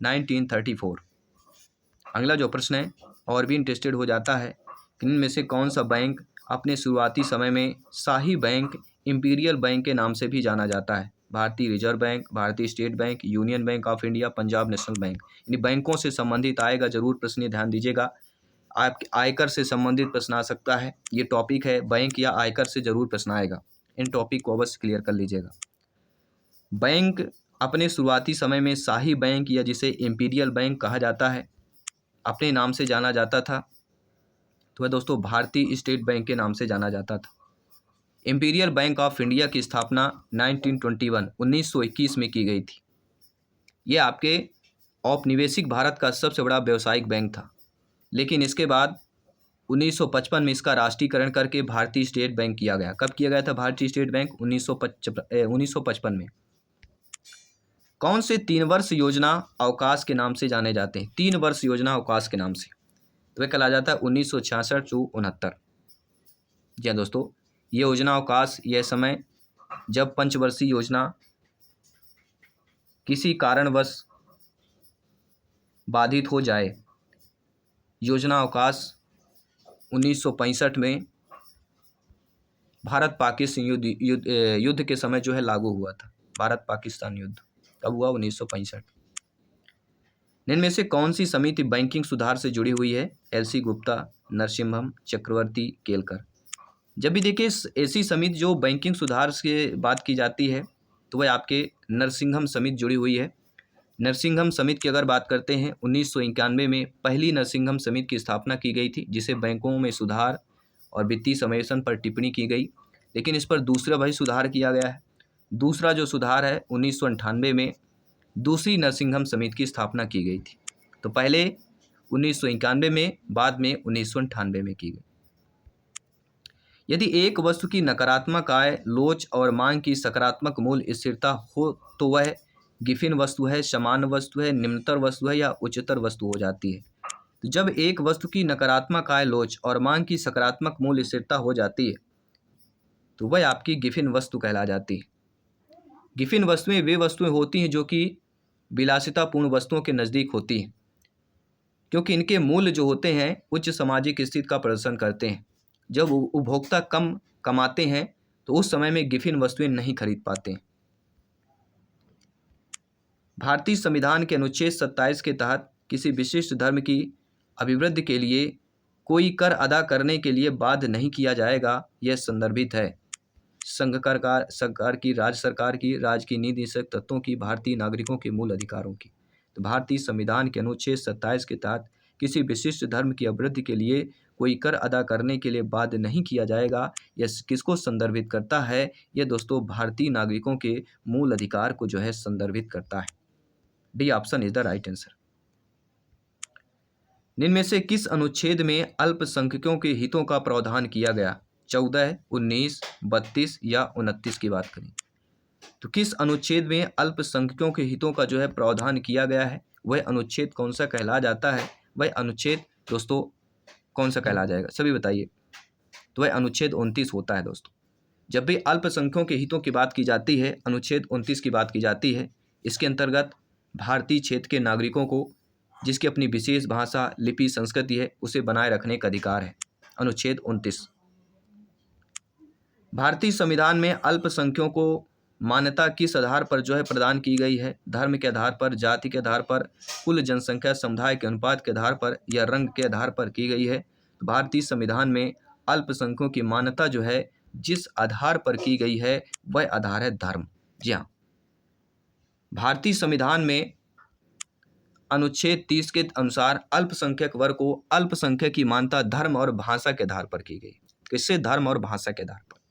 1934। अगला जो प्रश्न है और भी इंटरेस्टेड हो जाता है कि इनमें से कौन सा बैंक अपने शुरुआती समय में शाही बैंक, इंपीरियल बैंक के नाम से भी जाना जाता है? भारतीय रिजर्व बैंक, भारतीय state bank, union bank of India, Punjab national bank. इन बैंकों से संबंधित आएगा जरूर प्रश्न, ये ध्यान दीजिएगा। आपके आयकर से संबंधित प्रश्न आ सकता है, ये टॉपिक है बैंक या आयकर से जरूर प्रश्न आएगा। इन टॉपिक को अवश्य क्लियर कर लीजिएगा। बैंक अपने शुरुआती समय में शाही बैंक या जिसे इंपीरियल बैंक कहा जाता है अपने नाम से जाना जाता था। तो वह दोस्तों भारतीय स्टेट बैंक के नाम से जाना जाता था। इंपीरियल बैंक ऑफ इंडिया की स्थापना 1921 में की गई थी। ये आपके औपनिवेशिक भारत का सबसे बड़ा व्यावसायिक बैंक था, लेकिन इसके बाद 1955 में इसका राष्ट्रीयकरण करके भारतीय स्टेट बैंक किया गया। कब किया गया था भारतीय स्टेट बैंक? 1955 में। कौन से 3 वर्ष योजना अवकाश के नाम से जाने जाते हैं? 3 वर्ष योजना अवकाश के नाम से, तो वह कहला जाता है 1966 से 69। जी हाँ दोस्तों, ये योजना अवकाश यह समय जब पंचवर्षीय योजना किसी कारणवश बाधित हो जाए। योजना अवकाश 1965 में भारत पाकिस्तान युद्ध के समय जो है लागू हुआ था। भारत पाकिस्तान युद्ध कब हुआ? 1965। इनमें से कौन सी समिति बैंकिंग सुधार से जुड़ी हुई है? एल.सी. गुप्ता, नरसिम्हम, चक्रवर्ती, केलकर। जब भी देखिए ऐसी समिति जो बैंकिंग सुधार से बात की जाती है तो वह आपके नरसिंघम समिति जुड़ी हुई है। नरसिंघम समिति की अगर बात करते हैं 1991 में पहली नरसिंघम समिति की स्थापना की गई थी, जिसे बैंकों में सुधार और वित्तीय समावेशन पर टिप्पणी की गई। लेकिन इस पर दूसरा भाई सुधार किया गया है। दूसरा जो सुधार है 1998 में दूसरी नरसिंघम समिति की स्थापना की गई थी। तो पहले 1991 में, बाद में 1998 में की गई। यदि एक वस्तु की नकारात्मक आय, लोच और मांग की सकारात्मक मूल्य स्थिरता हो तो वह गिफिन वस्तु है, समान वस्तु है, निम्नतर वस्तु है या उच्चतर वस्तु हो जाती है। तो जब एक वस्तु की नकारात्मक आय, लोच और मांग की सकारात्मक मूल्य स्थिरता हो जाती है तो वह आपकी गिफिन वस्तु कहला जाती है। गिफिन वस्तुएं वे वस्तुएं होती हैं जो कि विलासितापूर्ण वस्तुओं के नज़दीक होती हैं, क्योंकि इनके मूल्य जो होते हैं उच्च सामाजिक स्थिति का प्रदर्शन करते हैं। जब उपभोक्ता कम कमाते हैं तो उस समय में गिफिन वस्तुएं नहीं खरीद पाते हैं। भारतीय संविधान के अनुच्छेद 27 के तहत किसी विशिष्ट धर्म की अभिवृद्धि के लिए कोई कर अदा करने के लिए बाध्य नहीं किया जाएगा, यह संदर्भित है संघ सरकार की, राज्य सरकार की, राज्य की नीति निषेधक तत्वों की, भारतीय नागरिकों के मूल अधिकारों की। तो भारतीय संविधान के अनुच्छेद 27 के तहत किसी विशिष्ट धर्म की अभिवृद्धि के लिए कोई कर अदा करने के लिए बाध्य नहीं किया जाएगा, यह किसको संदर्भित करता है? यह दोस्तों भारतीय नागरिकों के मूल अधिकार को जो है संदर्भित करता है। D option is the right answer. निम्न में से किस अनुच्छेद में अल्पसंख्यकों के हितों का प्रावधान किया गया? 14, 19, 32 या 29 की बात करें तो किस अनुच्छेद में अल्पसंख्यकों के हितों का जो है प्रावधान किया गया है? वह अनुच्छेद कौन सा कहला जाता है? वह अनुच्छेद दोस्तों कौन सा कहला जाएगा? सभी बताइए। तो वह अनुच्छेद 29 होता है दोस्तों। जब भी अल्पसंख्यकों के हितों की बात की जाती है, अनुच्छेद 29 की बात की जाती है। इसके अंतर्गत भारतीय क्षेत्र के नागरिकों को जिसकी अपनी विशेष भाषा, लिपि, संस्कृति है, उसे बनाए रखने का अधिकार है। अनुच्छेद 29। भारतीय संविधान में अल्पसंख्यकों को मान्यता किस आधार पर जो है प्रदान की गई है? धर्म के आधार पर, जाति के आधार पर, कुल जनसंख्या समुदाय के अनुपात के आधार पर या रंग के आधार पर की गई है? तो भारतीय संविधान में अल्पसंख्यकों की मान्यता जो है जिस आधार पर की गई है वह आधार है धर्म। जी हाँ, भारतीय संविधान में अनुच्छेद 30 के अनुसार अल्पसंख्यक वर्ग को अल्पसंख्यक की मान्यता धर्म और भाषा के आधार पर की गई। किससे? धर्म और भाषा के आधार पर।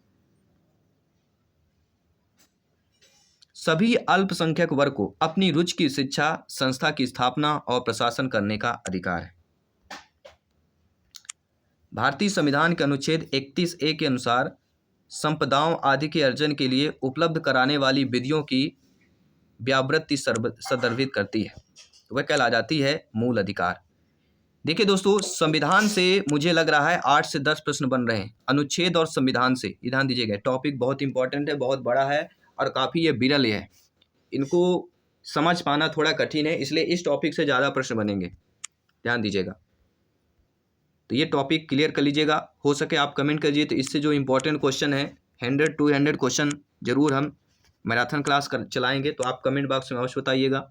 सभी अल्पसंख्यक वर्ग को अपनी रुचि की शिक्षा संस्था की स्थापना और प्रशासन करने का अधिकार है। भारतीय संविधान के अनुच्छेद 31A के अनुसार संपदाओं आदि के अर्जन के लिए उपलब्ध कराने वाली विधियों की व्यावृत्ति संदर्भित करती है, तो वह कहला जाती है मूल अधिकार। देखिए दोस्तों, संविधान से मुझे लग रहा है 8 से 10 प्रश्न बन रहे हैं अनुच्छेद और संविधान से। ध्यान दीजिएगा, टॉपिक बहुत इंपॉर्टेंट है, बहुत बड़ा है और काफ़ी ये विरल है। इनको समझ पाना थोड़ा कठिन है, इसलिए इस टॉपिक से ज़्यादा प्रश्न बनेंगे। ध्यान दीजिएगा, तो ये टॉपिक क्लियर कर लीजिएगा। हो सके आप कमेंट करिए, तो इससे जो इंपॉर्टेंट क्वेश्चन है 100-200 क्वेश्चन जरूर हम मैराथन क्लास चलाएंगे, तो आप कमेंट बॉक्स में अवश्य बताइएगा।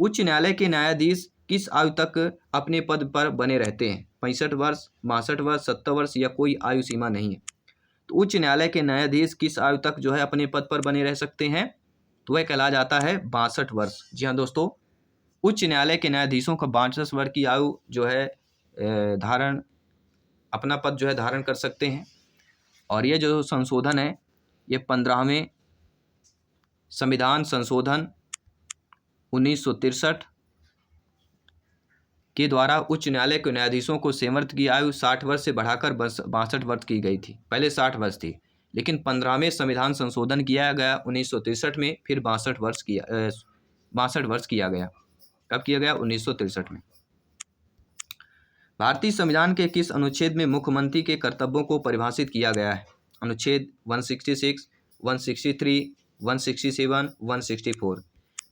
उच्च न्यायालय के न्यायाधीश किस आयु तक अपने पद पर बने रहते हैं? 65 वर्ष, 62 वर्ष, 70 वर्ष या कोई आयु सीमा नहीं है? तो उच्च न्यायालय के न्यायाधीश किस आयु तक जो है अपने पद पर बने रह सकते हैं? तो वह कहला जाता है 62 वर्ष। जी हाँ दोस्तों, उच्च न्यायालय के न्यायाधीशों का 62 वर्ष की आयु जो है धारण अपना पद जो है धारण कर सकते हैं। और ये जो संशोधन है ये 15वें संविधान संशोधन 1963 के द्वारा उच्च न्यायालय के न्यायाधीशों को सेवानिवृत्त की आयु 60 वर्ष से बढ़ाकर 62 वर्ष की गई थी। पहले 60 वर्ष थी, लेकिन 15वें संविधान संशोधन किया गया 1963 में, फिर 62 वर्ष किया गया। कब किया गया? 1963 में। भारतीय संविधान के किस अनुच्छेद में मुख्यमंत्री के कर्तव्यों को परिभाषित किया गया है? अनुच्छेद 166, 163, 167, 164।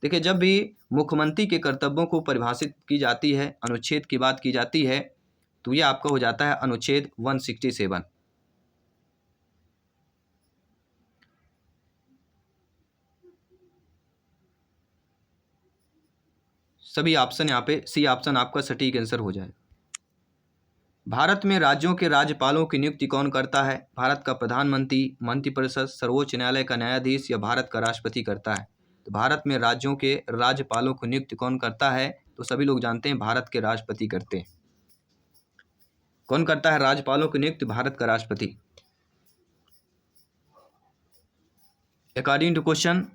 देखिए, जब भी मुख्यमंत्री के कर्तव्यों को परिभाषित की जाती है, अनुच्छेद की बात की जाती है, तो ये आपका हो जाता है अनुच्छेद 167। सभी ऑप्शन यहाँ पे सी ऑप्शन आपका सटीक आंसर हो जाएगा। भारत में राज्यों के राज्यपालों की नियुक्ति कौन करता है? भारत का प्रधानमंत्री, मंत्रिपरिषद, सर्वोच्च न्यायालय का न्यायाधीश या भारत का राष्ट्रपति करता है? तो भारत में राज्यों के राज्यपालों की नियुक्ति कौन करता है? तो सभी लोग जानते हैं भारत के राष्ट्रपति करते हैं। कौन करता है राज्यपालों की नियुक्ति? भारत का राष्ट्रपति। अकॉर्डिंग टू क्वेश्चन,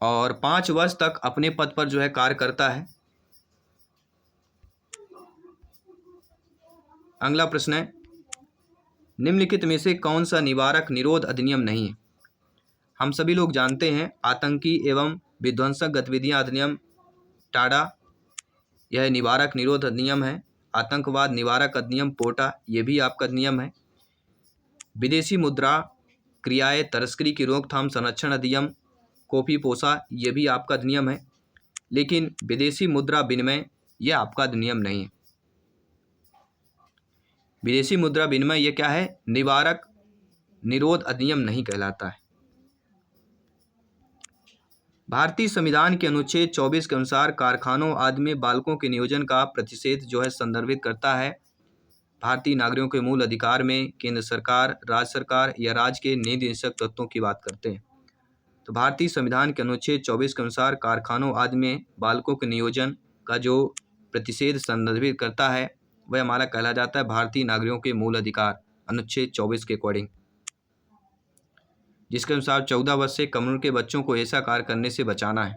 और 5 वर्ष तक अपने पद पर जो है कार्य करता है। अगला प्रश्न है, निम्नलिखित में से कौन सा निवारक निरोध अधिनियम नहीं है? हम सभी लोग जानते हैं आतंकी एवं विध्वंसक गतिविधियां अधिनियम टाडा, यह निवारक निरोध अधिनियम है। आतंकवाद निवारक अधिनियम पोटा, यह भी आपका अधिनियम है। विदेशी मुद्रा क्रियाएं तस्करी की रोकथाम संरक्षण अधिनियम कॉपी पोसा, ये भी आपका अधिनियम है। लेकिन विदेशी मुद्रा विनिमय यह आपका अधिनियम नहीं है। विदेशी मुद्रा विनिमय ये क्या है? निवारक निरोध अधिनियम नहीं कहलाता है। भारतीय संविधान के अनुच्छेद 24 के अनुसार कारखानों आदि में बालकों के नियोजन का प्रतिषेध जो है संदर्भित करता है। भारतीय नागरिकों के मूल अधिकार में केंद्र सरकार, राज्य सरकार या राज्य के नीति निषेधक तत्वों की बात करते हैं। तो भारतीय संविधान के अनुच्छेद 24 के अनुसार कारखानों आदि में बालकों के नियोजन का जो प्रतिषेध संदर्भित करता है वह हमारा कहला जाता है भारतीय नागरिकों के मूल अधिकार अनुच्छेद 24 के अकॉर्डिंग, जिसके अनुसार 14 वर्ष से कम उम्र के बच्चों को ऐसा कार्य करने से बचाना है।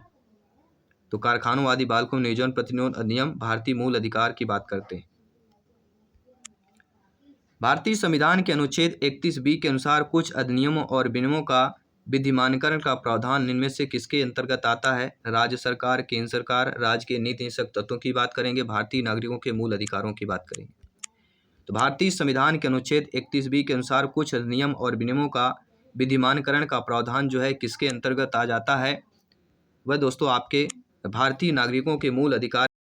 तो कारखानों आदि बालकों नियोजन प्रतिनिरोध अधिनियम भारतीय मूल अधिकार की बात करते हैं। भारतीय संविधान के अनुच्छेद 31B के अनुसार कुछ अधिनियमों और विनियमों का विधिमानकरण का प्रावधान निम्न में से किसके अंतर्गत आता है? राज्य सरकार, केंद्र सरकार, राज्य के नीति निषेधक तत्वों की बात करेंगे, भारतीय नागरिकों के मूल अधिकारों की बात करेंगे। तो भारतीय संविधान के अनुच्छेद 31B के अनुसार कुछ अधिनियम और विनियमों का विधिमानकरण का प्रावधान जो है किसके अंतर्गत आ जाता है? वह दोस्तों आपके भारतीय नागरिकों के मूल अधिकार